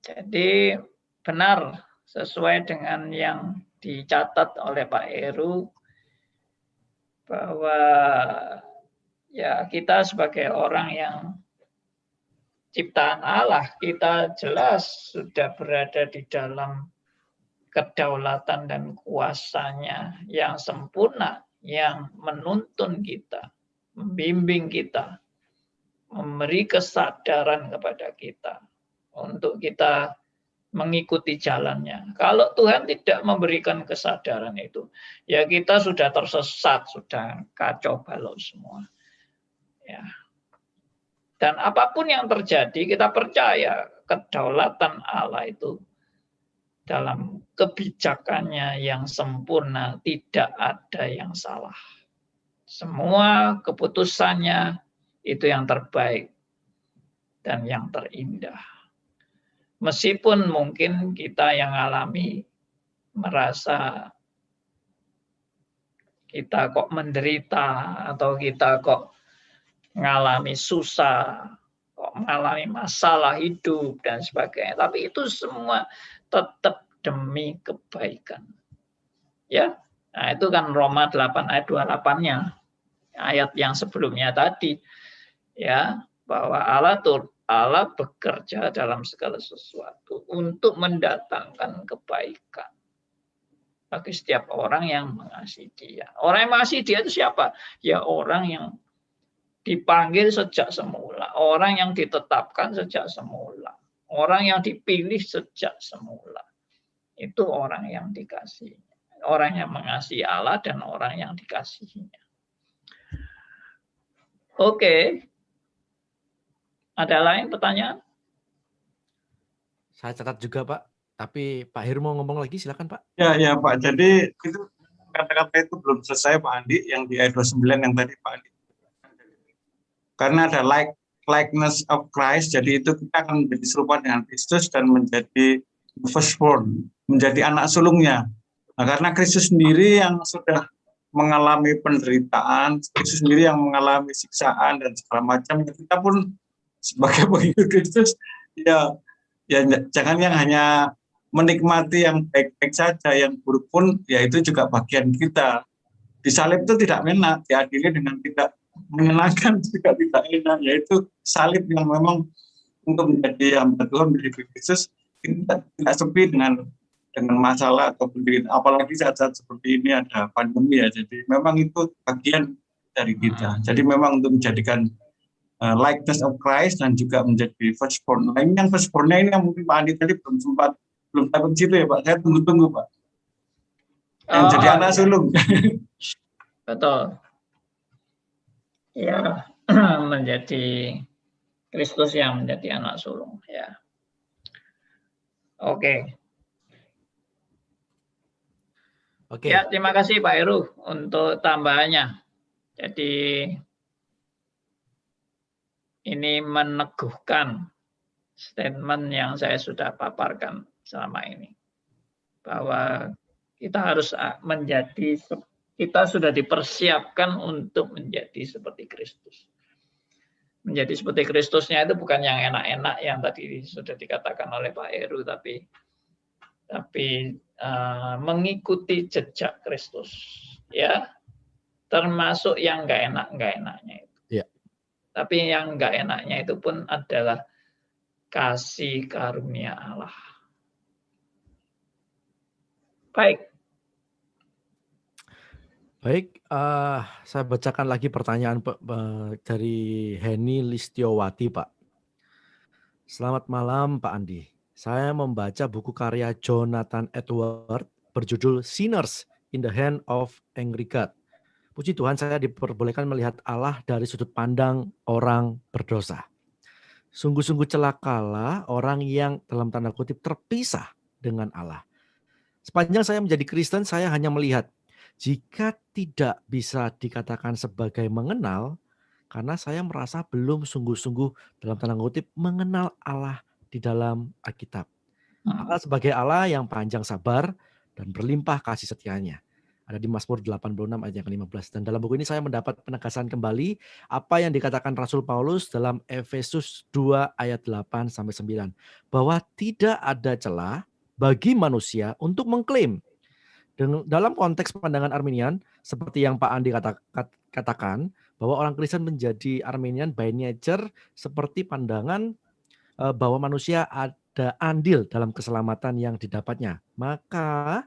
Jadi benar sesuai dengan yang dicatat oleh Pak Heru bahwa ya kita sebagai orang yang ciptaan Allah, kita jelas sudah berada di dalam kedaulatan dan kuasanya yang sempurna, yang menuntun kita, membimbing kita, memberi kesadaran kepada kita untuk kita mengikuti jalannya. Kalau Tuhan tidak memberikan kesadaran itu, ya kita sudah tersesat, sudah kacau balau semua. Ya. Dan apapun yang terjadi, kita percaya kedaulatan Allah itu dalam kebijakannya yang sempurna, tidak ada yang salah. Semua keputusannya itu yang terbaik dan yang terindah. Meskipun mungkin kita yang alami merasa kita kok menderita atau kita kok mengalami susah, kok mengalami masalah hidup dan sebagainya. Tapi itu semua tetap demi kebaikan. Ya. Nah, itu kan Roma 8 ayat 28-nya. Ayat yang sebelumnya tadi. Ya, bahwa Allah bekerja dalam segala sesuatu untuk mendatangkan kebaikan bagi setiap orang yang mengasihi Dia. Orang yang mengasihi Dia itu siapa? Ya orang yang dipanggil sejak semula, orang yang ditetapkan sejak semula, orang yang dipilih sejak semula. Itu orang yang dikasihi. Orang yang mengasihi Allah dan orang yang dikasihinya. Oke. Ada lain pertanyaan? Saya catat juga Pak. Tapi Pak Heru mau ngomong lagi, silakan Pak. Ya Pak, jadi itu kata-kata itu belum selesai Pak Andi, yang di ayat 29 yang tadi Pak Andi. Karena ada likeness of Christ, jadi itu kita akan menjadi serupa dengan Kristus dan menjadi firstborn, menjadi anak sulungnya. Nah, karena Kristus sendiri yang sudah mengalami penderitaan, Kristus sendiri yang mengalami siksaan dan segala macam, kita pun sebagai pengikut Kristus, ya jangan yang hanya menikmati yang baik-baik saja, yang buruk pun ya itu juga bagian kita. Disalib itu tidak enak, diadili dengan tidak menyenangkan juga tidak enak, yaitu salib yang memang untuk menjadi hamba Tuhan, menjadi Kristus, kita tidak sepi dengan masalah atau penderitaan, apalagi saat-saat seperti ini ada pandemi ya, jadi memang itu bagian dari kita. Jadi memang untuk menjadikan likeness of Christ dan juga menjadi firstborn. Nah, ini yang firstborn-nya ini yang mungkin Pak Andi tadi belum tahu situ ya Pak. Saya tunggu Pak. Yang jadi anak sulung. Betul. Ya, menjadi Kristus yang menjadi anak sulung. Ya. Oke. Ya, terima kasih Pak Heru untuk tambahannya. Jadi ini meneguhkan statement yang saya sudah paparkan selama ini. Bahwa kita harus kita sudah dipersiapkan untuk menjadi seperti Kristus. Menjadi seperti Kristusnya itu bukan yang enak-enak yang tadi sudah dikatakan oleh Pak Heru, tapi mengikuti jejak Kristus, ya, termasuk yang nggak enaknya itu. Ya. Tapi yang nggak enaknya itu pun adalah kasih karunia Allah. Baik, saya bacakan lagi pertanyaan dari Heni Listiowati, Pak. Selamat malam, Pak Andi. Saya membaca buku karya Jonathan Edwards berjudul Sinners in the Hand of Angry God. Puji Tuhan, saya diperbolehkan melihat Allah dari sudut pandang orang berdosa. Sungguh-sungguh celakalah orang yang dalam tanda kutip terpisah dengan Allah. Sepanjang saya menjadi Kristen, saya hanya melihat jika tidak bisa dikatakan sebagai mengenal, karena saya merasa belum sungguh-sungguh dalam tanda kutip mengenal Allah di dalam Alkitab. Allah sebagai Allah yang panjang sabar dan berlimpah kasih setianya. Ada di Mazmur 86 ayat yang ke-15. Dan dalam buku ini saya mendapat penegasan kembali apa yang dikatakan Rasul Paulus dalam Efesus 2 ayat 8-9. Bahwa tidak ada celah bagi manusia untuk mengklaim. Dalam konteks pandangan Arminian, seperti yang Pak Andi katakan, bahwa orang Kristen menjadi Arminian by nature seperti pandangan bahwa manusia ada andil dalam keselamatan yang didapatnya. Maka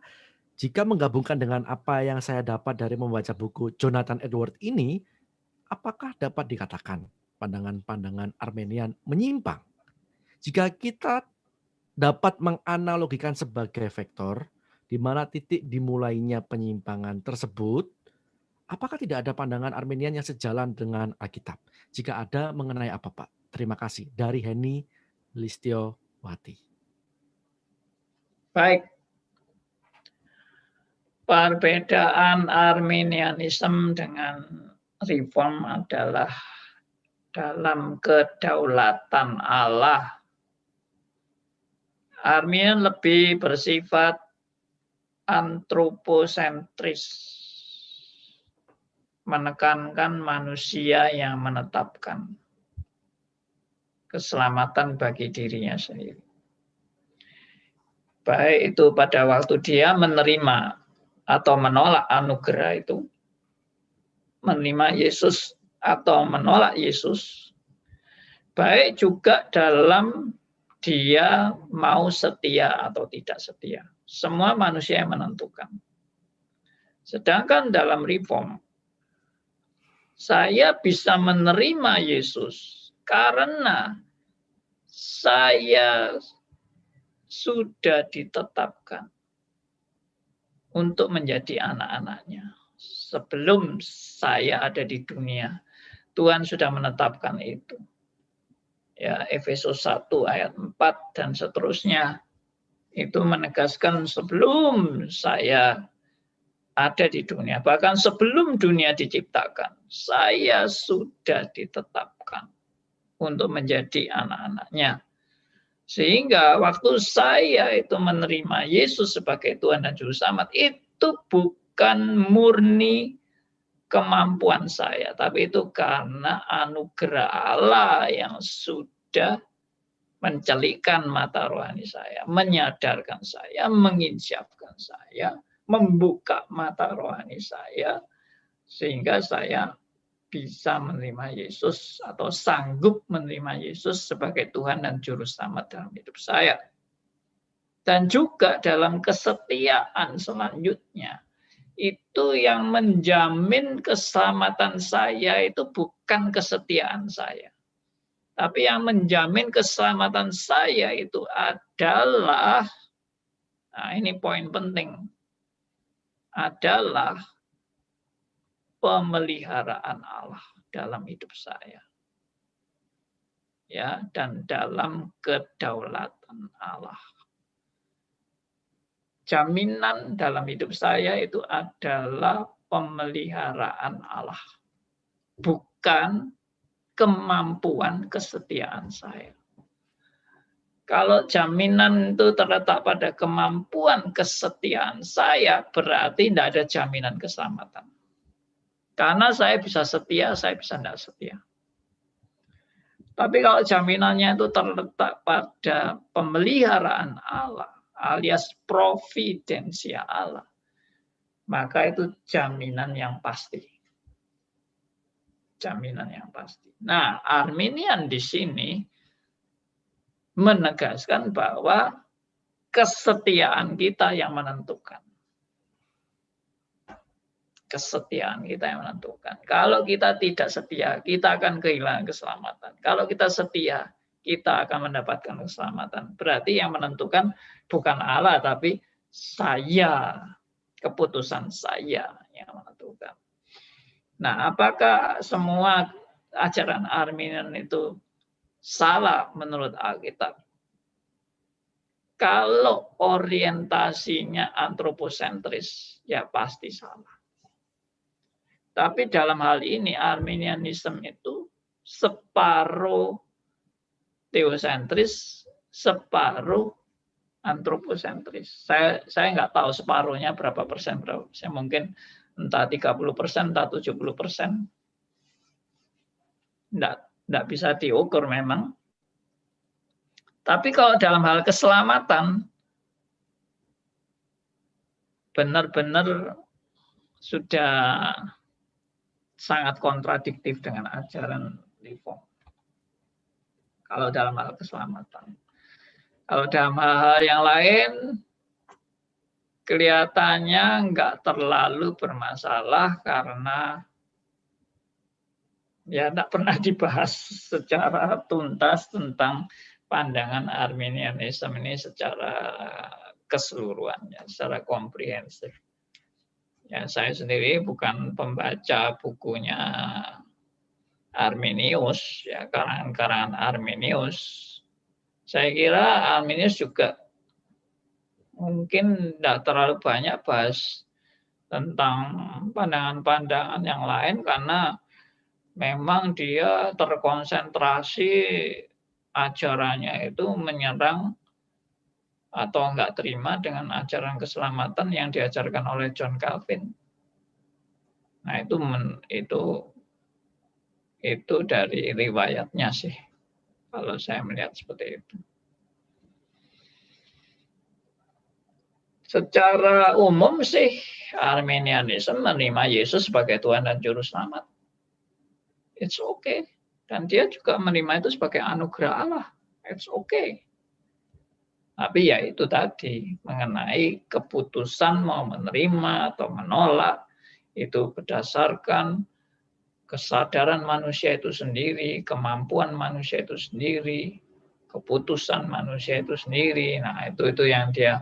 jika menggabungkan dengan apa yang saya dapat dari membaca buku Jonathan Edwards ini, apakah dapat dikatakan pandangan-pandangan Arminian menyimpang? Jika kita dapat menganalogikan sebagai vektor, di mana titik dimulainya penyimpangan tersebut, apakah tidak ada pandangan Arminian yang sejalan dengan Alkitab? Jika ada, mengenai apa Pak? Terima kasih. Dari Heni Listiowati. Baik. Perbedaan Arminianisme dengan Reform adalah dalam kedaulatan Allah. Arminian lebih bersifat antroposentris. menekankan manusia yang menetapkan keselamatan bagi dirinya sendiri. Baik itu pada waktu dia menerima atau menolak anugerah itu, menerima Yesus atau menolak Yesus, baik juga dalam dia mau setia atau tidak setia. Semua manusia yang menentukan. Sedangkan dalam reform, saya bisa menerima Yesus karena saya sudah ditetapkan untuk menjadi anak-anaknya. Sebelum saya ada di dunia, Tuhan sudah menetapkan itu. Ya, Efesus 1 ayat 4 dan seterusnya itu menegaskan sebelum saya ada di dunia, bahkan sebelum dunia diciptakan, saya sudah ditetapkan untuk menjadi anak-anaknya. Sehingga waktu saya itu menerima Yesus sebagai Tuhan dan Juru Selamat, itu bukan murni kemampuan saya, tapi itu karena anugerah Allah yang sudah mencelikkan mata rohani saya, menyadarkan saya, menginsyafkan saya, membuka mata rohani saya, sehingga saya bisa menerima Yesus atau sanggup menerima Yesus sebagai Tuhan dan Juru Selamat dalam hidup saya. Dan juga dalam kesetiaan selanjutnya, itu yang menjamin keselamatan saya itu bukan kesetiaan saya. Tapi yang menjamin keselamatan saya itu adalah, nah ini poin penting, adalah pemeliharaan Allah dalam hidup saya. Ya, dan dalam kedaulatan Allah. Jaminan dalam hidup saya itu adalah pemeliharaan Allah. Bukan kemampuan kesetiaan saya. Kalau jaminan itu terletak pada kemampuan kesetiaan saya, berarti tidak ada jaminan keselamatan. Karena saya bisa setia, saya bisa tidak setia. Tapi kalau jaminannya itu terletak pada pemeliharaan Allah, alias providensia Allah, maka itu jaminan yang pasti. Jaminan yang pasti. Nah, Arminian di sini menegaskan bahwa kesetiaan kita yang menentukan. Kesetiaan kita yang menentukan. Kalau kita tidak setia, kita akan kehilangan keselamatan. Kalau kita setia, kita akan mendapatkan keselamatan. Berarti yang menentukan bukan Allah, tapi saya, keputusan saya yang menentukan. Nah, apakah semua ajaran Arminian itu salah menurut Alkitab? Kalau orientasinya antroposentris, ya pasti salah. Tapi dalam hal ini Arminianisme itu separuh teosentris, separuh antroposentris. Saya nggak tahu separuhnya berapa persen, mungkin entah 30%, entah 70%. Nggak bisa diukur memang. Tapi kalau dalam hal keselamatan, benar-benar sudah sangat kontradiktif dengan ajaran Reform. Kalau dalam hal keselamatan. Kalau dalam hal yang lain, kelihatannya nggak terlalu bermasalah karena ya tidak pernah dibahas secara tuntas tentang pandangan Arminianisme ini secara keseluruhannya, secara komprehensif. Ya, saya sendiri bukan pembaca bukunya Arminius, ya karangan-karangan Arminius. Saya kira Arminius juga mungkin tidak terlalu banyak bahas tentang pandangan-pandangan yang lain karena memang dia terkonsentrasi ajarannya itu menyerang atau enggak terima dengan ajaran keselamatan yang diajarkan oleh John Calvin. Nah, itu dari riwayatnya sih. Kalau saya melihat seperti itu. Secara umum sih Arminianisme menerima Yesus sebagai Tuhan dan Juru Selamat. It's okay. Dan dia juga menerima itu sebagai anugerah Allah. It's okay. Tapi ya itu tadi, mengenai keputusan mau menerima atau menolak, itu berdasarkan kesadaran manusia itu sendiri, kemampuan manusia itu sendiri, keputusan manusia itu sendiri. Nah, itu yang dia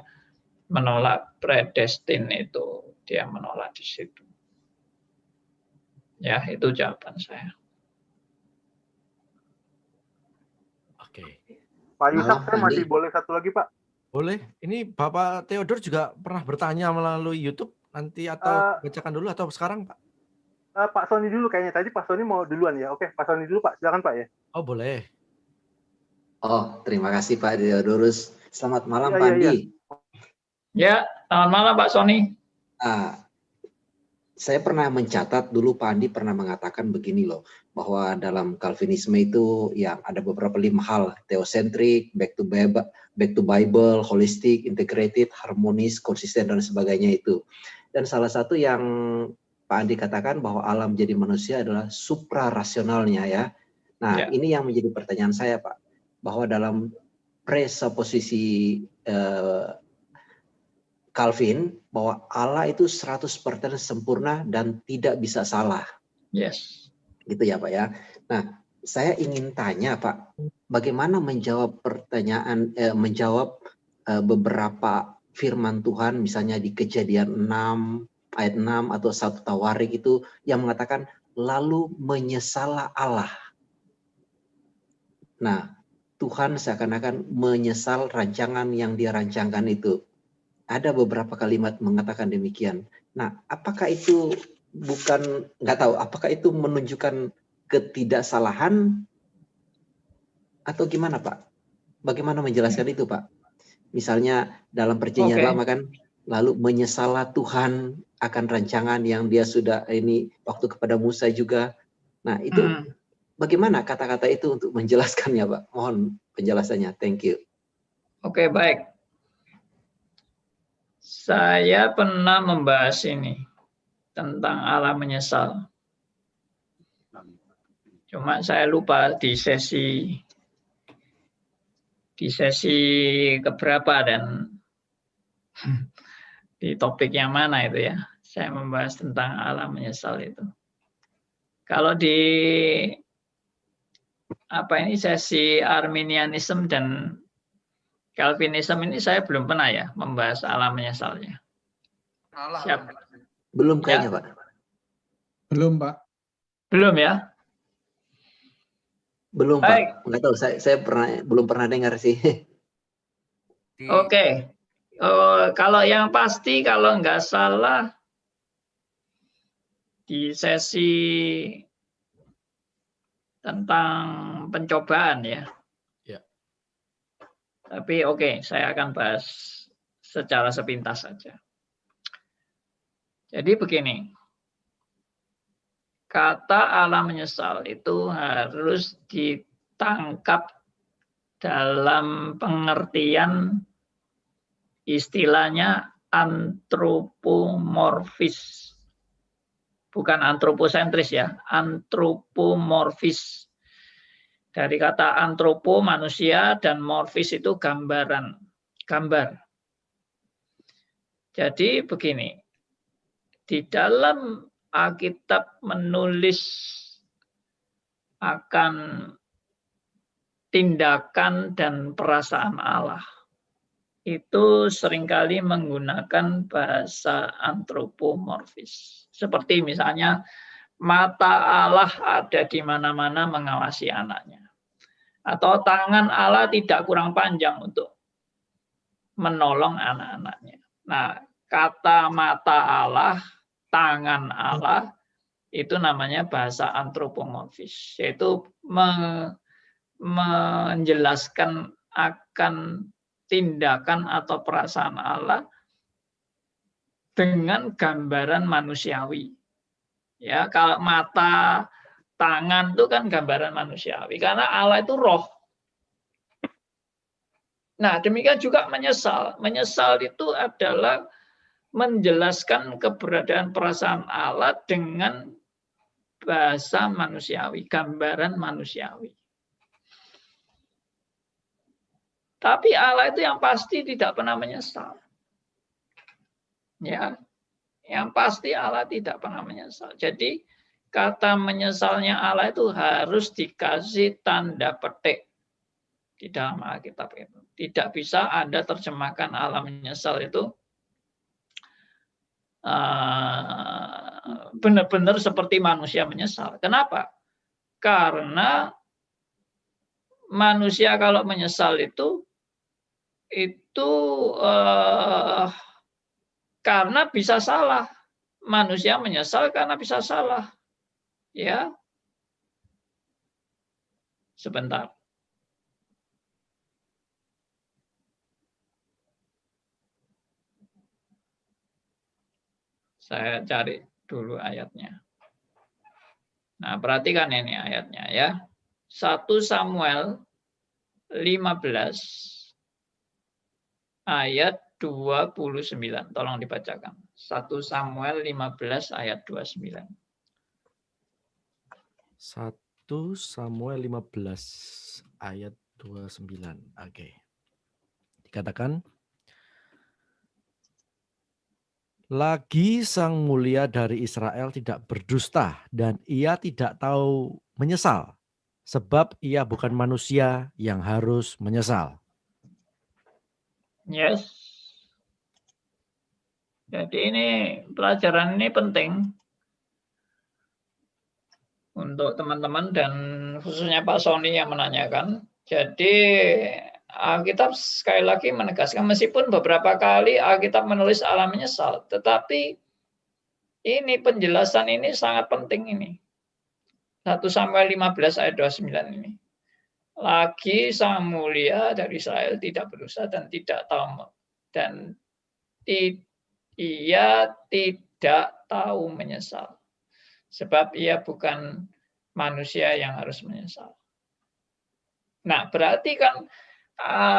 menolak predestin itu, dia menolak di situ. Ya, itu jawaban saya. Oke. Pak Yusak, Malam, saya masih Andi. boleh satu lagi, Pak? Boleh. Ini Bapak Theodor juga pernah bertanya melalui YouTube nanti atau bacakan dulu atau sekarang, Pak? Pak Sony dulu kayaknya. Tadi Pak Sony mau duluan ya. Oke, Pak Sony dulu, Pak. Silakan, Pak ya. Oh, boleh. Oh, terima kasih Pak Theodorus. Selamat malam, Iya, Pak iya, Andi. Ya, selamat malam Pak Sony. Saya pernah mencatat dulu Pak Andi pernah mengatakan begini loh, bahwa dalam Calvinisme itu yang ada beberapa 5 hal, theocentric, back to Bible, holistic, integrated, harmonis, konsisten dan sebagainya itu. Dan salah satu yang Pak Andi katakan bahwa Allah menjadi manusia adalah supra-rasionalnya ya. Nah, ini yang menjadi pertanyaan saya Pak, bahwa dalam presupposisi Calvin bahwa Allah itu 100% sempurna dan tidak bisa salah. Yes. Gitu ya Pak ya. Nah, saya ingin tanya Pak, bagaimana menjawab pertanyaan, menjawab beberapa firman Tuhan misalnya di Kejadian 6 ayat 6 atau 1 Tawarik itu yang mengatakan lalu menyesallah Allah. Nah, Tuhan seakan-akan menyesal rancangan yang dia rancangkan itu. Ada beberapa kalimat mengatakan demikian. Nah, apakah itu bukan, nggak tahu, apakah itu menunjukkan ketidaksalahan atau gimana Pak? Bagaimana menjelaskan itu Pak? Misalnya dalam Perjanjian Lama kan, lalu menyesallah Tuhan akan rancangan yang dia sudah ini waktu kepada Musa juga. Nah, itu bagaimana kata-kata itu untuk menjelaskannya Pak? Mohon penjelasannya. Thank you. Oke, baik. Saya pernah membahas ini tentang Allah menyesal. Cuma saya lupa di sesi keberapa dan di topik yang mana itu ya. Saya membahas tentang Allah menyesal itu. Kalau di sesi Arminianisme dan Calvinisme ini saya belum pernah ya membahas Allah menyesalnya. Siap. Belum kayaknya Pak. Belum Pak. Belum ya? Belum Baik. Pak. Nggak tahu, saya belum pernah dengar sih. Oke. Kalau yang pasti kalau nggak salah di sesi tentang pencobaan ya. Tapi oke, saya akan bahas secara sepintas saja. Jadi begini, kata Allah menyesal itu harus ditangkap dalam pengertian istilahnya antropomorfis. Bukan antroposentris ya, antropomorfis. Dari kata antropo manusia dan morfis itu gambar. Jadi begini, di dalam Alkitab menulis akan tindakan dan perasaan Allah, itu seringkali menggunakan bahasa antropomorfis. Seperti misalnya, mata Allah ada di mana-mana mengawasi anaknya. Atau tangan Allah tidak kurang panjang untuk menolong anak-anaknya. Nah, kata mata Allah, tangan Allah, itu namanya bahasa antropomorfis. Yaitu menjelaskan akan tindakan atau perasaan Allah dengan gambaran manusiawi. Ya, kalau mata, tangan itu kan gambaran manusiawi karena Allah itu roh. Nah, demikian juga menyesal. Menyesal itu adalah menjelaskan keberadaan perasaan Allah dengan bahasa manusiawi, gambaran manusiawi. Tapi Allah itu yang pasti tidak pernah menyesal. Ya, yang pasti Allah tidak pernah menyesal. Jadi kata menyesalnya Allah itu harus dikasih tanda petik di dalam Alkitab itu. Tidak bisa Anda terjemahkan Allah menyesal itu benar-benar seperti manusia menyesal. Kenapa? Karena manusia kalau menyesal itu karena bisa salah. Manusia menyesal karena bisa salah. Ya. Sebentar. Saya cari dulu ayatnya. Nah, perhatikan ini ayatnya ya. 1 Samuel 15 ayat 29. Tolong dibacakan. 1 Samuel 15 ayat 29. 1 Samuel 15 ayat 29. Oke. Dikatakan, lagi sang mulia dari Israel tidak berdusta dan ia tidak tahu menyesal, sebab ia bukan manusia yang harus menyesal. Yes. Jadi ini pelajaran ini penting untuk teman-teman dan khususnya Pak Sony yang menanyakan. Jadi Alkitab sekali lagi menegaskan meskipun beberapa kali Alkitab menulis Allah menyesal, tetapi ini penjelasan ini sangat penting ini. 1 Samuel 15 ayat 29 ini. Lagi sang mulia dari Israel tidak berdosa dan tidak tahu dan ia tidak tahu menyesal. Sebab ia bukan manusia yang harus menyesal. Nah, berarti kan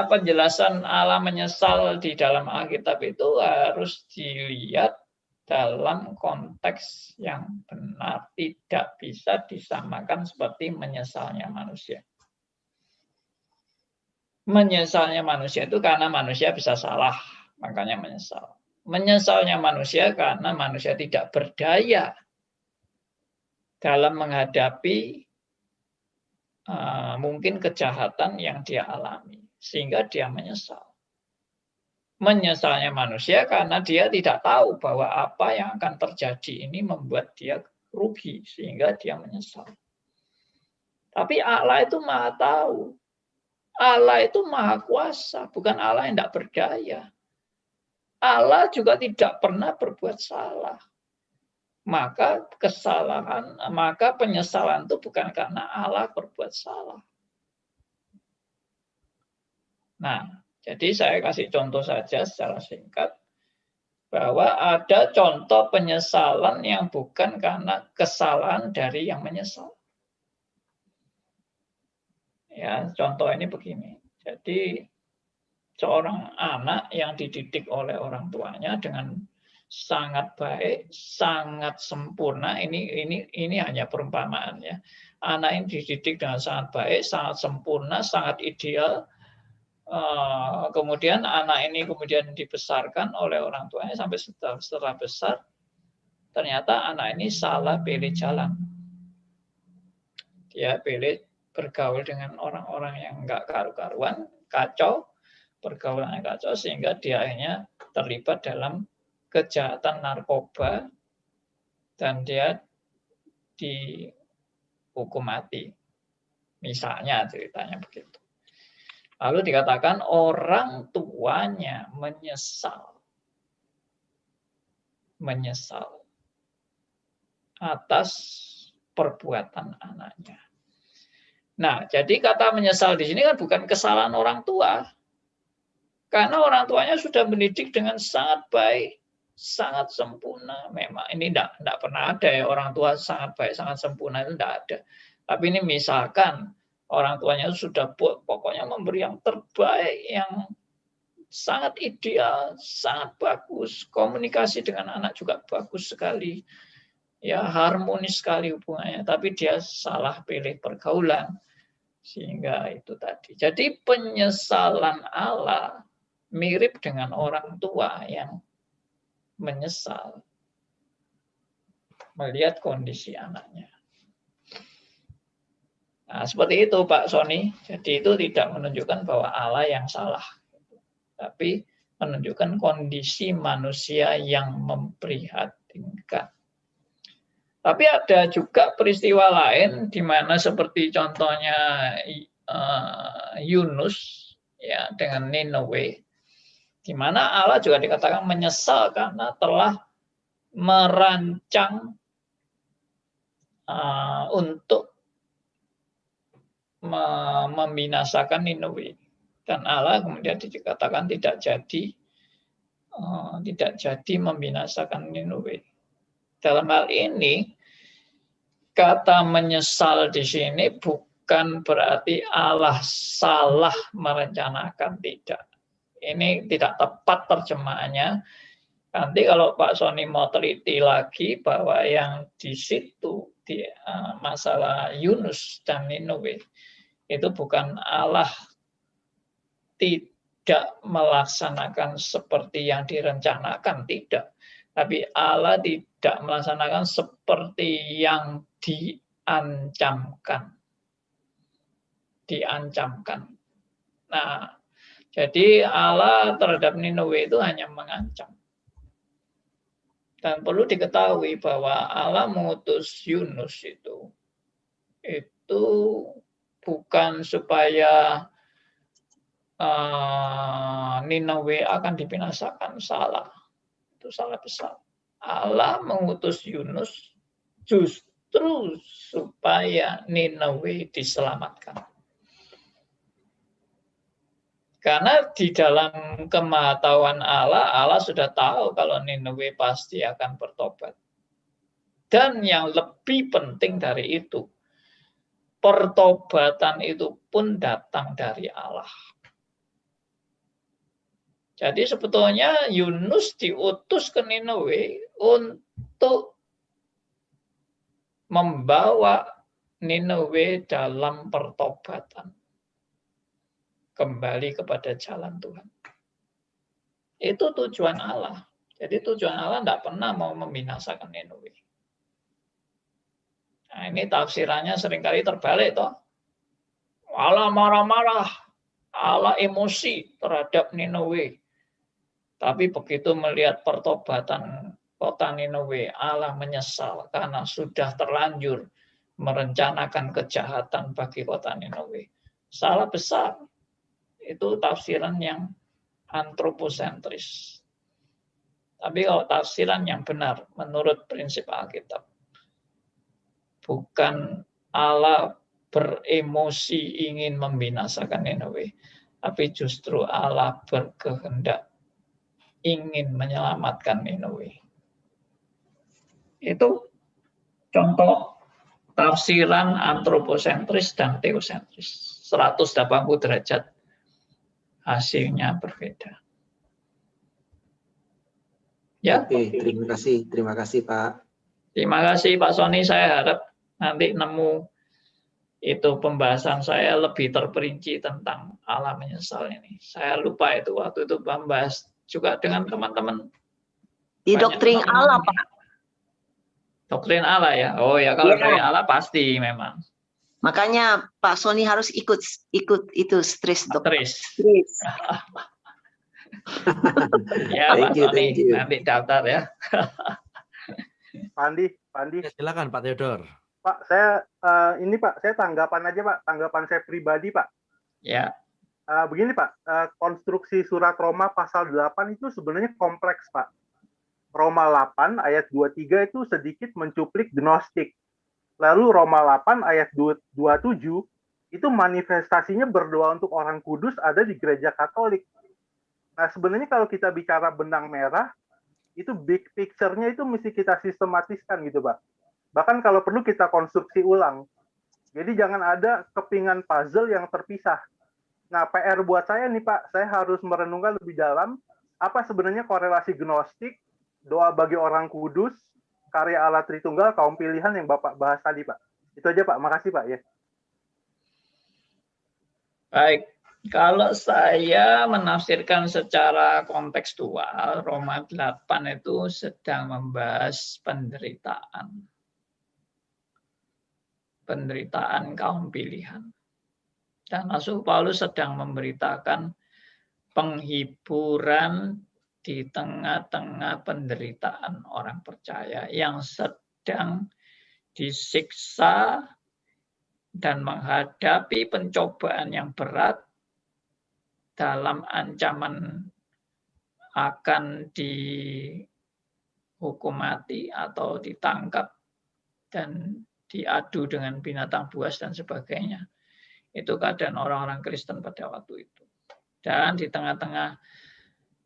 penjelasan Allah menyesal di dalam Alkitab itu harus dilihat dalam konteks yang benar. Tidak bisa disamakan seperti menyesalnya manusia. Menyesalnya manusia itu karena manusia bisa salah, makanya menyesal. Menyesalnya manusia karena manusia tidak berdaya dalam menghadapi mungkin kejahatan yang dia alami, sehingga dia menyesal. Menyesalnya manusia karena dia tidak tahu bahwa apa yang akan terjadi ini membuat dia rugi, sehingga dia menyesal. Tapi Allah itu maha tahu. Allah itu maha kuasa, bukan Allah yang tidak berdaya. Allah juga tidak pernah berbuat salah. Maka penyesalan itu bukan karena Allah berbuat salah. Nah, jadi saya kasih contoh saja secara singkat bahwa ada contoh penyesalan yang bukan karena kesalahan dari yang menyesal. Ya, contoh ini begini. Jadi seorang anak yang dididik oleh orang tuanya dengan sangat baik, sangat sempurna. Ini hanya perumpamaan ya. Anak yang dididik dengan sangat baik, sangat sempurna, sangat ideal. Kemudian anak ini kemudian dibesarkan oleh orang tuanya sampai setelah besar, ternyata anak ini salah pilih jalan. Dia pilih bergaul dengan orang-orang yang enggak karu-karuan, kacau, pergaulannya kacau, sehingga dia akhirnya terlibat dalam kejahatan narkoba dan dia dihukum mati. Misalnya ceritanya begitu. Lalu dikatakan orang tuanya menyesal atas perbuatan anaknya. Nah, jadi kata menyesal di sini kan bukan kesalahan orang tua. Karena orang tuanya sudah mendidik dengan sangat baik, sangat sempurna. Memang ini enggak pernah ada ya orang tua sangat baik, sangat sempurna, itu enggak ada. Tapi ini misalkan orang tuanya sudah pokoknya memberi yang terbaik, yang sangat ideal, sangat bagus, komunikasi dengan anak juga bagus sekali, ya harmonis sekali hubungannya, tapi dia salah pilih pergaulan, sehingga itu tadi. Jadi penyesalan Allah mirip dengan orang tua yang menyesal melihat kondisi anaknya. Nah, seperti itu Pak Sony. Jadi itu tidak menunjukkan bahwa Allah yang salah, tapi menunjukkan kondisi manusia yang memprihatinkan. Tapi ada juga peristiwa lain di mana seperti contohnya Yunus ya dengan Niniwe, di mana Allah juga dikatakan menyesal karena telah merancang untuk membinasakan Niniwe. Dan Allah kemudian dikatakan tidak jadi membinasakan Niniwe. Dalam hal ini, kata menyesal di sini bukan berarti Allah salah merencanakan, tidak. Ini tidak tepat terjemahannya. Nanti kalau Pak Sony mau teliti lagi bahwa yang di situ di masalah Yunus dan Niniwe itu bukan Allah tidak melaksanakan seperti yang direncanakan, tidak. Tapi Allah tidak melaksanakan seperti yang diancamkan. Nah, jadi Allah terhadap Niniwe itu hanya mengancam. Dan perlu diketahui bahwa Allah mengutus Yunus itu bukan supaya Niniwe akan dibinasakan, salah. Itu salah besar. Allah mengutus Yunus justru supaya Niniwe diselamatkan. Karena di dalam kemahatauan Allah, Allah sudah tahu kalau Niniwe pasti akan bertobat. Dan yang lebih penting dari itu, pertobatan itu pun datang dari Allah. Jadi sebetulnya Yunus diutus ke Niniwe untuk membawa Niniwe dalam pertobatan. Kembali kepada jalan Tuhan. Itu tujuan Allah. Jadi tujuan Allah tidak pernah mau membinasakan Niniwe. Nah, ini tafsirannya seringkali terbalik toh. Allah marah-marah, Allah emosi terhadap Niniwe. Tapi begitu melihat pertobatan kota Niniwe, Allah menyesal karena sudah terlanjur merencanakan kejahatan bagi kota Niniwe. Salah besar. Itu tafsiran yang antroposentris. Tapi kalau tafsiran yang benar menurut prinsip Alkitab, bukan Allah beremosi ingin membinasakan Niniwe, tapi justru Allah berkehendak ingin menyelamatkan Niniwe. Itu contoh tafsiran antroposentris dan teosentris. 180 derajat hasilnya berbeda. Ya. Oke, terima kasih Pak. Terima kasih Pak Sony. Saya harap nanti nemu itu pembahasan saya lebih terperinci tentang Allah menyesal ini. Saya lupa itu waktu itu membahas juga dengan teman-teman. Di doktrin Allah, Pak. Doktrin Allah ya. Oh ya, kalau dari Allah pasti memang. Makanya Pak Sony harus ikut itu stres dokter. Stres. Ya Pak Sony, nanti daftar ya. Pandi. Ya, silakan Pak Theodor. Pak, saya tanggapan aja Pak, tanggapan saya pribadi Pak. Ya. Begini Pak, konstruksi surat Roma pasal 8 itu sebenarnya kompleks Pak. Roma 8 ayat 23 itu sedikit mencuplik gnostik. Lalu Roma 8 ayat 27 itu manifestasinya berdoa untuk orang kudus ada di gereja Katolik. Nah sebenarnya kalau kita bicara benang merah, itu big picture-nya itu mesti kita sistematiskan gitu Pak. Bahkan kalau perlu kita konstruksi ulang. Jadi jangan ada kepingan puzzle yang terpisah. Nah, PR buat saya nih Pak, saya harus merenungkan lebih dalam apa sebenarnya korelasi gnostik, doa bagi orang kudus, karya Allah Tritunggal, kaum pilihan yang Bapak bahas tadi Pak. Itu aja Pak, makasih Pak ya. Baik, kalau saya menafsirkan secara kontekstual, Roma 8 itu sedang membahas penderitaan. Penderitaan kaum pilihan. Dan Rasul Paulus sedang memberitakan penghiburan di tengah-tengah penderitaan orang percaya yang sedang disiksa dan menghadapi pencobaan yang berat dalam ancaman akan dihukum mati atau ditangkap dan diadu dengan binatang buas dan sebagainya. Itu keadaan orang-orang Kristen pada waktu itu. Dan di tengah-tengah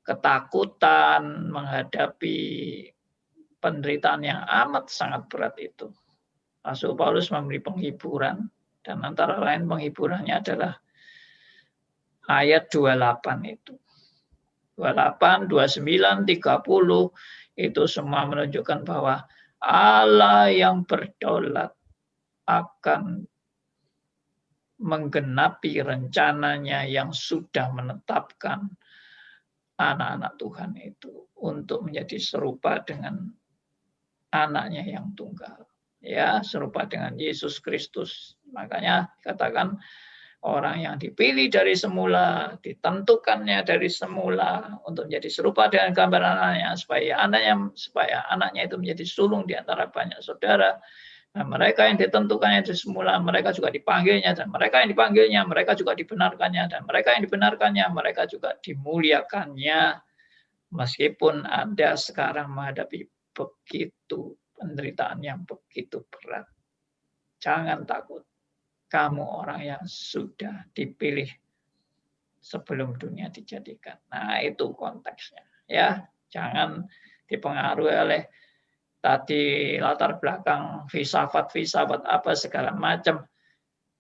ketakutan menghadapi penderitaan yang amat sangat berat itu, Rasul Paulus memberi penghiburan, dan antara lain penghiburannya adalah ayat 28 itu. 28, 29, 30 itu semua menunjukkan bahwa Allah yang berdaulat akan menggenapi rencananya yang sudah menetapkan anak-anak Tuhan itu untuk menjadi serupa dengan anaknya yang tunggal. Ya, serupa dengan Yesus Kristus. Makanya katakan orang yang dipilih dari semula, ditentukannya dari semula untuk menjadi serupa dengan gambaran anaknya, supaya anaknya itu menjadi sulung di antara banyak saudara. Nah, mereka yang ditentukannya dari semula, mereka juga dipanggilnya, dan mereka yang dipanggilnya, mereka juga dibenarkannya, dan mereka yang dibenarkannya, mereka juga dimuliakannya. Meskipun Anda sekarang menghadapi begitu penderitaan yang begitu berat, jangan takut. Kamu orang yang sudah dipilih sebelum dunia dijadikan. Nah, itu konteksnya. Ya, jangan dipengaruhi oleh tadi latar belakang filsafat apa segala macam.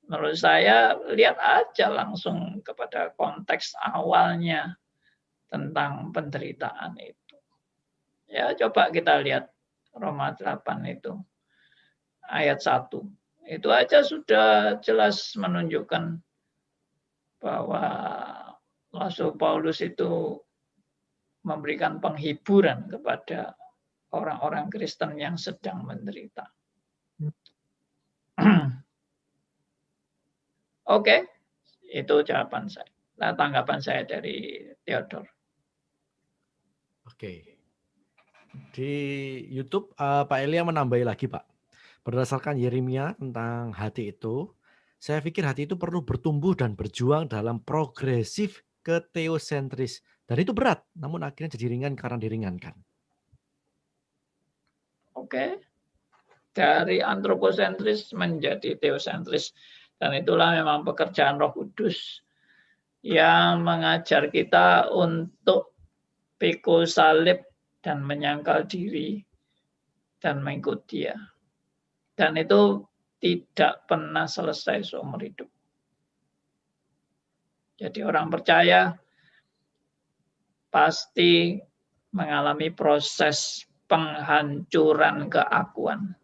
Menurut saya, lihat aja langsung kepada konteks awalnya tentang penderitaan itu. Ya, coba kita lihat Roma 8 itu, ayat 1. Itu aja sudah jelas menunjukkan bahwa Rasul Paulus itu memberikan penghiburan kepada orang-orang Kristen yang sedang menderita. Oke, itu jawaban saya. Nah, tanggapan saya dari Theodor. Oke. Di YouTube Pak Elia menambahi lagi Pak. Berdasarkan Yeremia tentang hati itu, saya pikir hati itu perlu bertumbuh dan berjuang dalam progresif ke teosentris. Dan itu berat, namun akhirnya jadi ringan karena diringankan. Oke. Dari antroposentris menjadi teosentris. Dan itulah memang pekerjaan Roh Kudus yang mengajar kita untuk pikul salib dan menyangkal diri dan mengikut Dia. Dan itu tidak pernah selesai seumur hidup. Jadi orang percaya pasti mengalami proses penghancuran keakuan.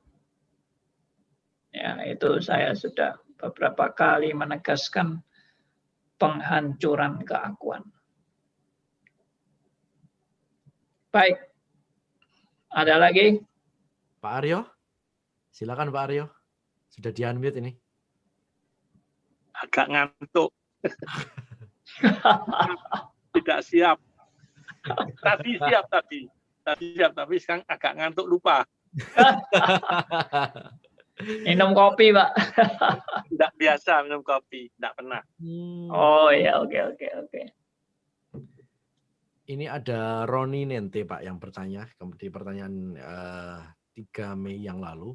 Ya, itu saya sudah beberapa kali menegaskan penghancuran keakuan. Baik. Ada lagi? Pak Aryo? Silakan Pak Aryo. Sudah di-unmute ini. Agak ngantuk. Tidak siap. Tadi siap tapi sekarang agak ngantuk lupa. Minum kopi, Pak. Tidak biasa minum kopi, tidak pernah. Oh ya, oke. Ini ada Roni Nente Pak yang bertanya di pertanyaan 3 Mei yang lalu.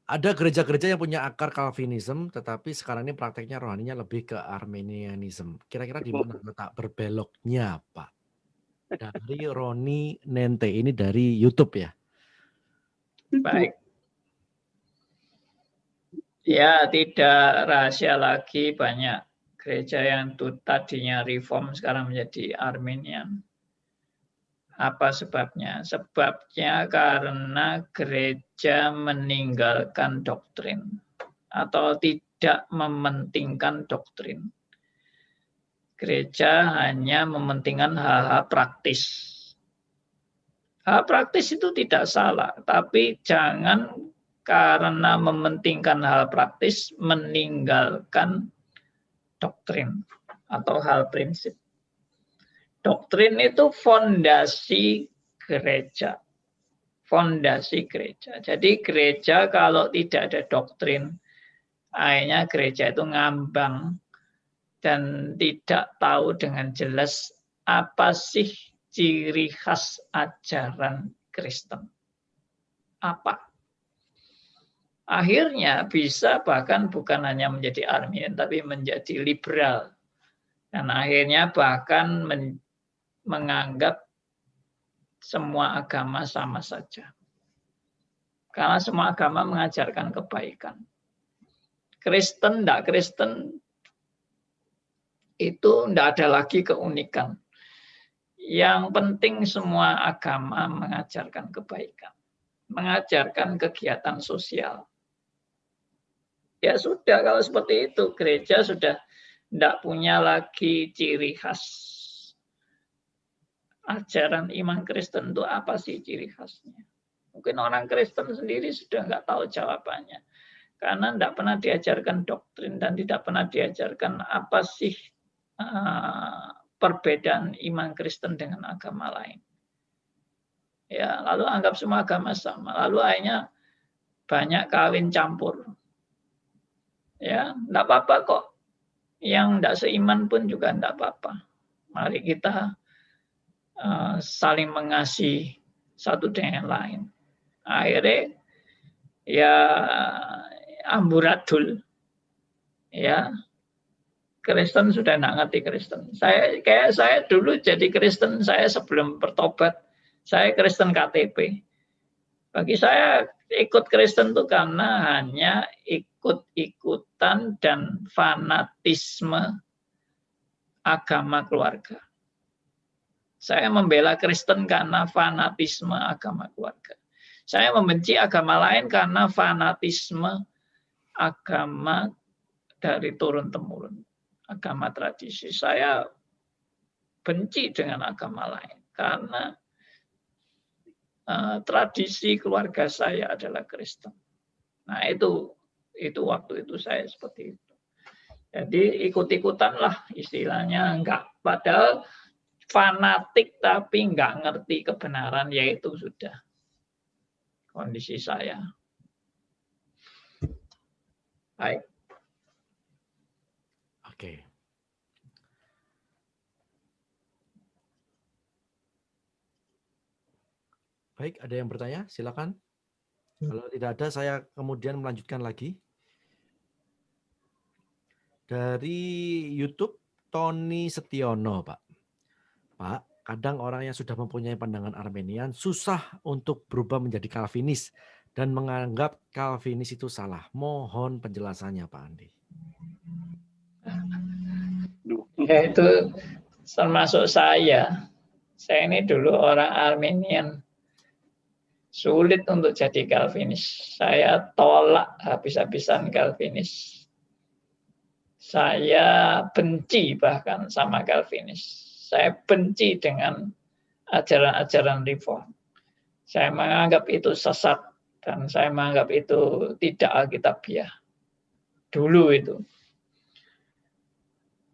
Ada gereja-gereja yang punya akar Calvinism, tetapi sekarang ini prakteknya rohaninya lebih ke Arminianism. Kira-kira di mana letak berbeloknya, Pak? Dari Roni Nente, ini dari YouTube ya. Baik. Ya, tidak rahasia lagi, banyak gereja yang tadinya reform sekarang menjadi Arminian. Apa sebabnya? Sebabnya karena gereja meninggalkan doktrin atau tidak mementingkan doktrin. Gereja hanya mementingkan hal-hal praktis. Hal praktis itu tidak salah, tapi jangan karena mementingkan hal praktis meninggalkan doktrin atau hal prinsip. Doktrin itu fondasi gereja. Fondasi gereja. Jadi gereja kalau tidak ada doktrin, akhirnya gereja itu ngambang dan tidak tahu dengan jelas apa sih ciri khas ajaran Kristen. Apa? Akhirnya bisa bahkan bukan hanya menjadi Arminian, tapi menjadi liberal. Dan akhirnya bahkan menganggap semua agama sama saja. Karena semua agama mengajarkan kebaikan. Kristen, tidak Kristen, itu tidak ada lagi keunikan. Yang penting semua agama mengajarkan kebaikan. Mengajarkan kegiatan sosial. Ya sudah, kalau seperti itu, gereja sudah tidak punya lagi ciri khas. Ajaran iman Kristen itu apa sih ciri khasnya? Mungkin orang Kristen sendiri sudah nggak tahu jawabannya. Karena tidak pernah diajarkan doktrin dan tidak pernah diajarkan apa sih perbedaan iman Kristen dengan agama lain. Ya, lalu anggap semua agama sama. Lalu akhirnya banyak kawin campur. Ya, tidak apa-apa kok. Yang tidak seiman pun juga tidak apa-apa. Mari kita saling mengasihi satu dengan yang lain. Akhirnya ya amburadul. Ya, Kristen sudah tidak ngerti Kristen. Saya dulu jadi Kristen, saya sebelum bertobat, saya Kristen KTP. Bagi saya ikut Kristen itu karena hanya ikut-ikutan dan fanatisme agama keluarga. Saya membela Kristen karena fanatisme agama keluarga. Saya membenci agama lain karena fanatisme agama dari turun-temurun. Agama tradisi. Saya benci dengan agama lain karena tradisi keluarga saya adalah Kristen. Nah itu waktu itu saya seperti itu. Jadi ikut-ikutan lah istilahnya, enggak. Padahal fanatik tapi enggak ngerti kebenaran, yaitu sudah kondisi saya. Baik. Oke. Baik, ada yang bertanya? Silakan. Kalau tidak ada, saya kemudian melanjutkan lagi. Dari YouTube, Tony Setiono, Pak. Pak, kadang orang yang sudah mempunyai pandangan Arminian susah untuk berubah menjadi Calvinis dan menganggap Calvinis itu salah. Mohon penjelasannya, Pak Andi. Ya, itu termasuk saya. Saya ini dulu orang Arminian. Sulit untuk jadi Calvinis. Saya tolak habis-habisan Calvinis. Saya benci bahkan sama Calvinis. Saya benci dengan ajaran-ajaran reform. Saya menganggap itu sesat dan saya menganggap itu tidak alkitabiah. Dulu itu.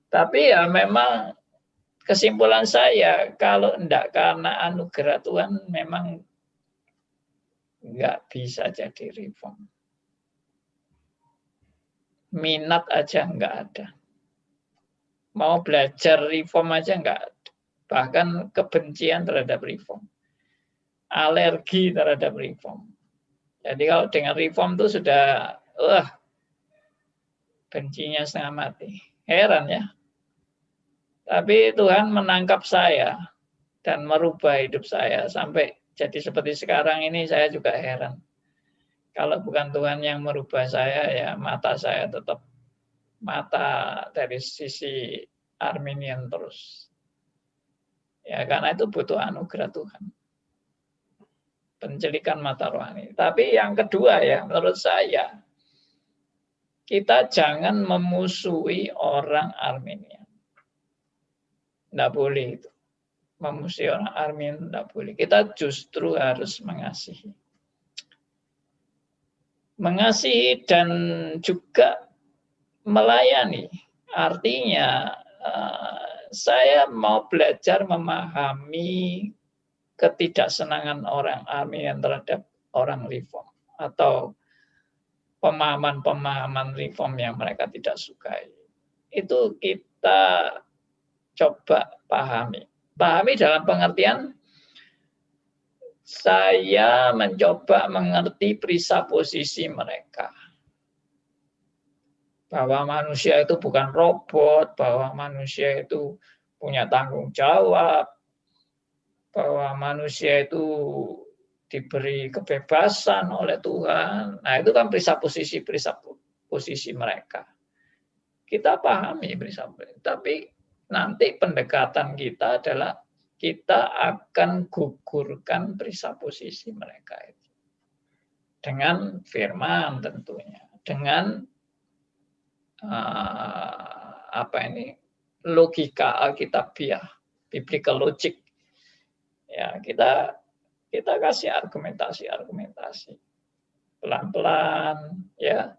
Tapi ya memang kesimpulan saya, kalau enggak karena anugerah Tuhan, memang enggak bisa jadi reform. Minat aja enggak ada. Mau belajar reform aja enggak ada. Bahkan kebencian terhadap reform. Alergi terhadap reform. Jadi kalau dengan reform itu sudah bencinya setengah mati. Heran ya. Tapi Tuhan menangkap saya dan merubah hidup saya sampai jadi seperti sekarang ini. Saya juga heran. Kalau bukan Tuhan yang merubah saya, ya mata saya tetap mata dari sisi Arminian terus. Ya, karena itu butuh anugerah Tuhan. Pencelikan mata rohani. Tapi yang kedua ya, menurut saya, kita jangan memusuhi orang Arminian. Tidak boleh itu. Memusuhi orang Arminian tidak boleh. Kita justru harus mengasihi. Mengasihi dan juga melayani. Artinya saya mau belajar memahami ketidaksenangan orang Arminian terhadap orang Reform atau pemahaman-pemahaman Reform yang mereka tidak sukai. Itu kita coba pahami. Pahami dalam pengertian saya mencoba mengerti presupposisi mereka. Bahwa manusia itu bukan robot, bahwa manusia itu punya tanggung jawab, bahwa manusia itu diberi kebebasan oleh Tuhan. Nah, itu kan presupposisi mereka. Kita pahami presupposisi, tapi nanti pendekatan kita adalah kita akan gugurkan presupposisi mereka itu. Dengan firman tentunya, dengan logika Alkitabiah, biblical logic. Ya, kita kasih argumentasi pelan-pelan ya,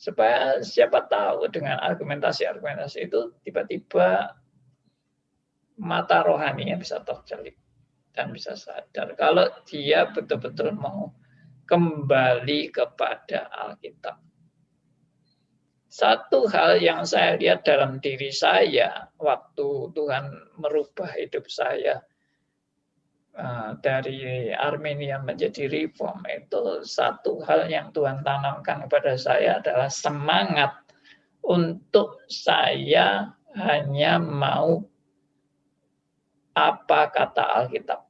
supaya siapa tahu dengan argumentasi itu tiba-tiba mata rohaninya bisa tercelik dan bisa sadar kalau dia betul-betul mau kembali kepada Alkitab. Satu hal yang saya lihat dalam diri saya waktu Tuhan merubah hidup saya dari Arminian menjadi Reform, itu satu hal yang Tuhan tanamkan kepada saya adalah semangat untuk saya hanya mau apa kata Alkitab.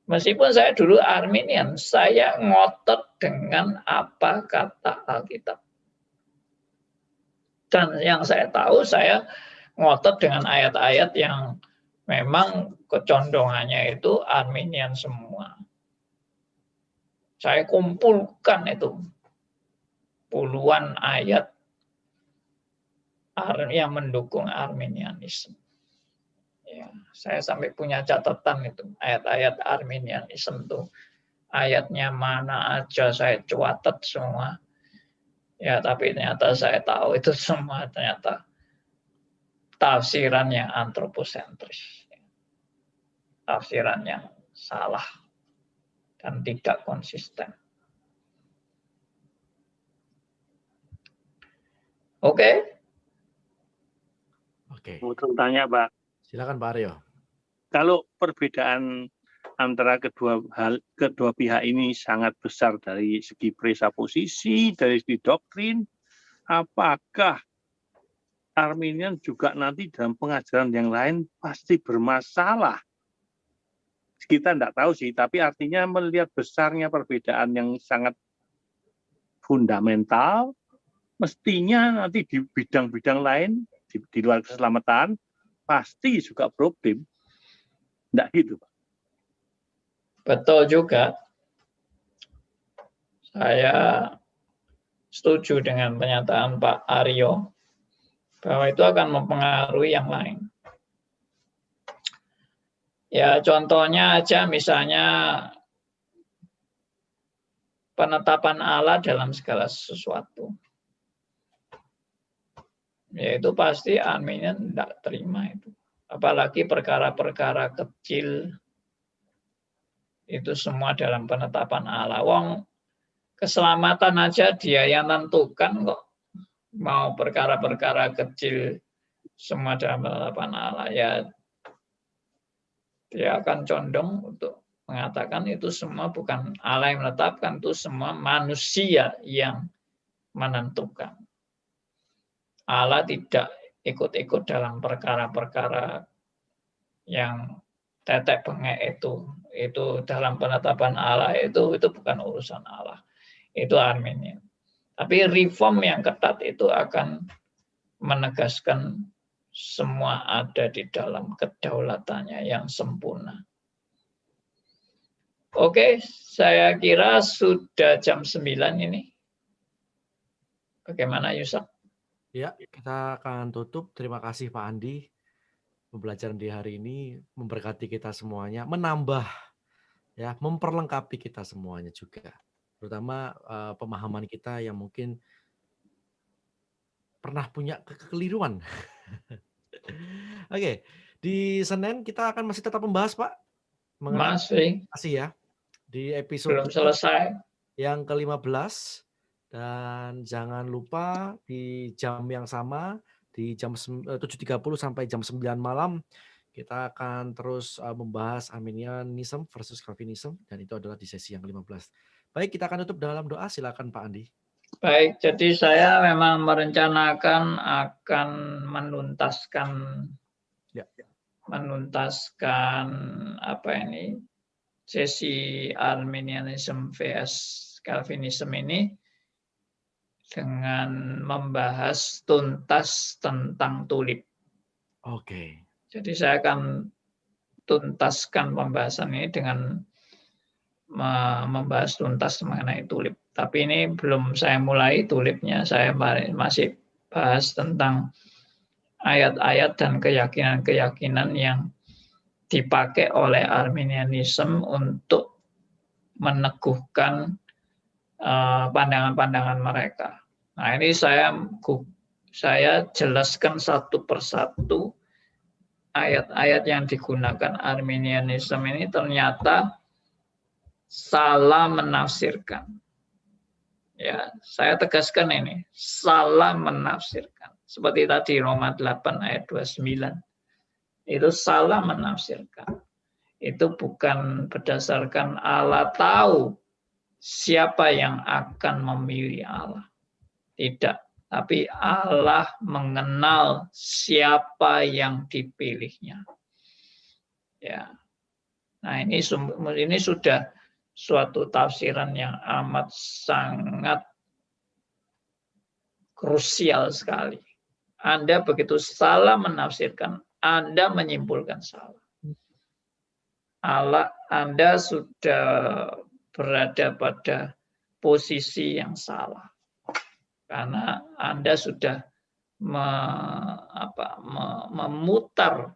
Meskipun saya dulu Arminian, saya ngotot dengan apa kata Alkitab. Dan yang saya tahu, saya ngotot dengan ayat-ayat yang memang kecondongannya itu Arminian semua. Saya kumpulkan itu puluhan ayat yang mendukung Arminianisme. Ya, saya sampai punya catatan itu ayat-ayat Arminianisme itu ayatnya mana aja saya catat semua. Ya, tapi ternyata saya tahu itu semua ternyata tafsiran yang antroposentris. Tafsiran yang salah dan tidak konsisten. Oke? Oke. Mau tanya, Pak. Silakan Pak Aryo. Kalau perbedaan antara kedua pihak ini sangat besar dari segi presupposisi, dari segi doktrin, apakah Arminian juga nanti dalam pengajaran yang lain pasti bermasalah? Kita tidak tahu sih, tapi artinya melihat besarnya perbedaan yang sangat fundamental, mestinya nanti di bidang-bidang lain, di luar keselamatan, pasti juga problem. Tidak gitu, Pak? Betul juga. Saya setuju dengan pernyataan Pak Aryo, bahwa itu akan mempengaruhi yang lain. Ya, contohnya aja misalnya penetapan Allah dalam segala sesuatu. Ya, itu pasti Arminian tidak terima itu. Apalagi perkara-perkara kecil, itu semua dalam penetapan Allah. Wong keselamatan aja dia yang tentukan kok. Mau perkara-perkara kecil semua dalam penetapan Allah, ya dia akan condong untuk mengatakan itu semua bukan Allah yang menetapkan, itu semua manusia yang menentukan. Allah tidak ikut-ikut dalam perkara-perkara yang tetek bengek itu dalam penetapan Allah itu bukan urusan Allah, itu Arminian. Tapi reform yang ketat itu akan menegaskan semua ada di dalam kedaulatannya yang sempurna. Oke, saya kira sudah jam 9 ini. Bagaimana Yusak? Ya, kita akan tutup. Terima kasih Pak Andi. Pembelajaran di hari ini memberkati kita semuanya, menambah, ya, memperlengkapi kita semuanya juga. Terutama pemahaman kita yang mungkin pernah punya kekeliruan. Oke, di Senin kita akan masih tetap membahas Pak mengenai masih ya di episode belum selesai yang ke-15, dan jangan lupa di jam yang sama di jam 7.30 sampai jam 9 malam kita akan terus membahas Arminianism versus Calvinism, dan itu adalah di sesi yang ke-15. Baik, kita akan tutup dalam doa. Silakan Pak Andi. Baik, jadi saya memang merencanakan akan menuntaskan apa ini sesi Arminianism vs Calvinism ini dengan membahas tuntas tentang tulip. Oke. Jadi saya akan tuntaskan pembahasan ini dengan membahas tuntas mengenai tulip. Tapi ini belum saya mulai tulipnya, saya masih bahas tentang ayat-ayat dan keyakinan-keyakinan yang dipakai oleh Arminianism untuk meneguhkan pandangan-pandangan mereka. Nah, ini saya jelaskan satu persatu ayat-ayat yang digunakan Arminianism ini ternyata salah menafsirkan. Ya, saya tegaskan ini, salah menafsirkan. Seperti tadi Roma 8 ayat 29. Itu salah menafsirkan. Itu bukan berdasarkan Allah tahu siapa yang akan memilih Allah. Tidak, tapi Allah mengenal siapa yang dipilihnya. Ya. Nah, ini sudah suatu tafsiran yang amat sangat krusial sekali. Anda begitu salah menafsirkan, Anda menyimpulkan salah. Anda sudah berada pada posisi yang salah. Karena Anda sudah memutar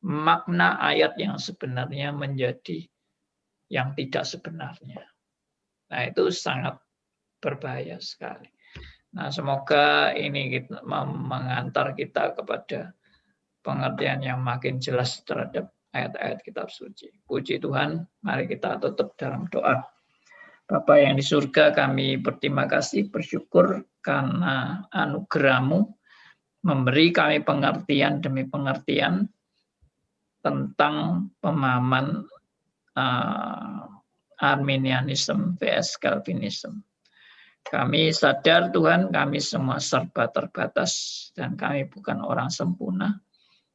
makna ayat yang sebenarnya menjadi yang tidak sebenarnya. Nah, itu sangat berbahaya sekali. Nah, semoga ini mengantar kita kepada pengertian yang makin jelas terhadap ayat-ayat kitab suci. Puji Tuhan, mari kita tutup dalam doa. Bapa yang di surga, kami berterima kasih, bersyukur karena anugerah-Mu memberi kami pengertian demi pengertian tentang pemahaman Arminianism vs Calvinism. Kami sadar Tuhan, kami semua serba terbatas dan kami bukan orang sempurna.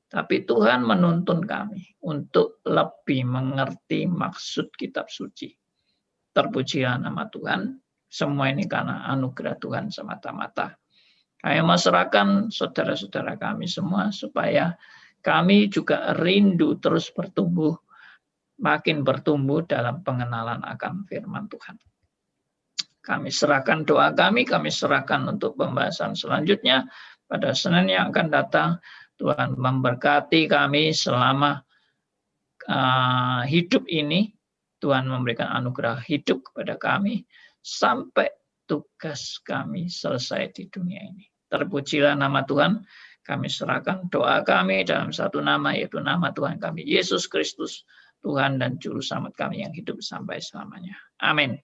Tapi Tuhan menuntun kami untuk lebih mengerti maksud kitab suci. Terpujilah nama Tuhan. Semua ini karena anugerah Tuhan semata-mata. Kami masyarakat saudara-saudara kami semua supaya kami juga rindu terus bertumbuh, makin bertumbuh dalam pengenalan akan firman Tuhan. Kami serahkan doa kami serahkan untuk pembahasan selanjutnya pada Senin yang akan datang. Tuhan memberkati kami selama hidup ini. Tuhan memberikan anugerah hidup kepada kami sampai tugas kami selesai di dunia ini. Terpujilah nama Tuhan. Kami serahkan doa kami dalam satu nama, yaitu nama Tuhan kami, Yesus Kristus, Tuhan dan Juru Selamat kami yang hidup sampai selamanya. Amin.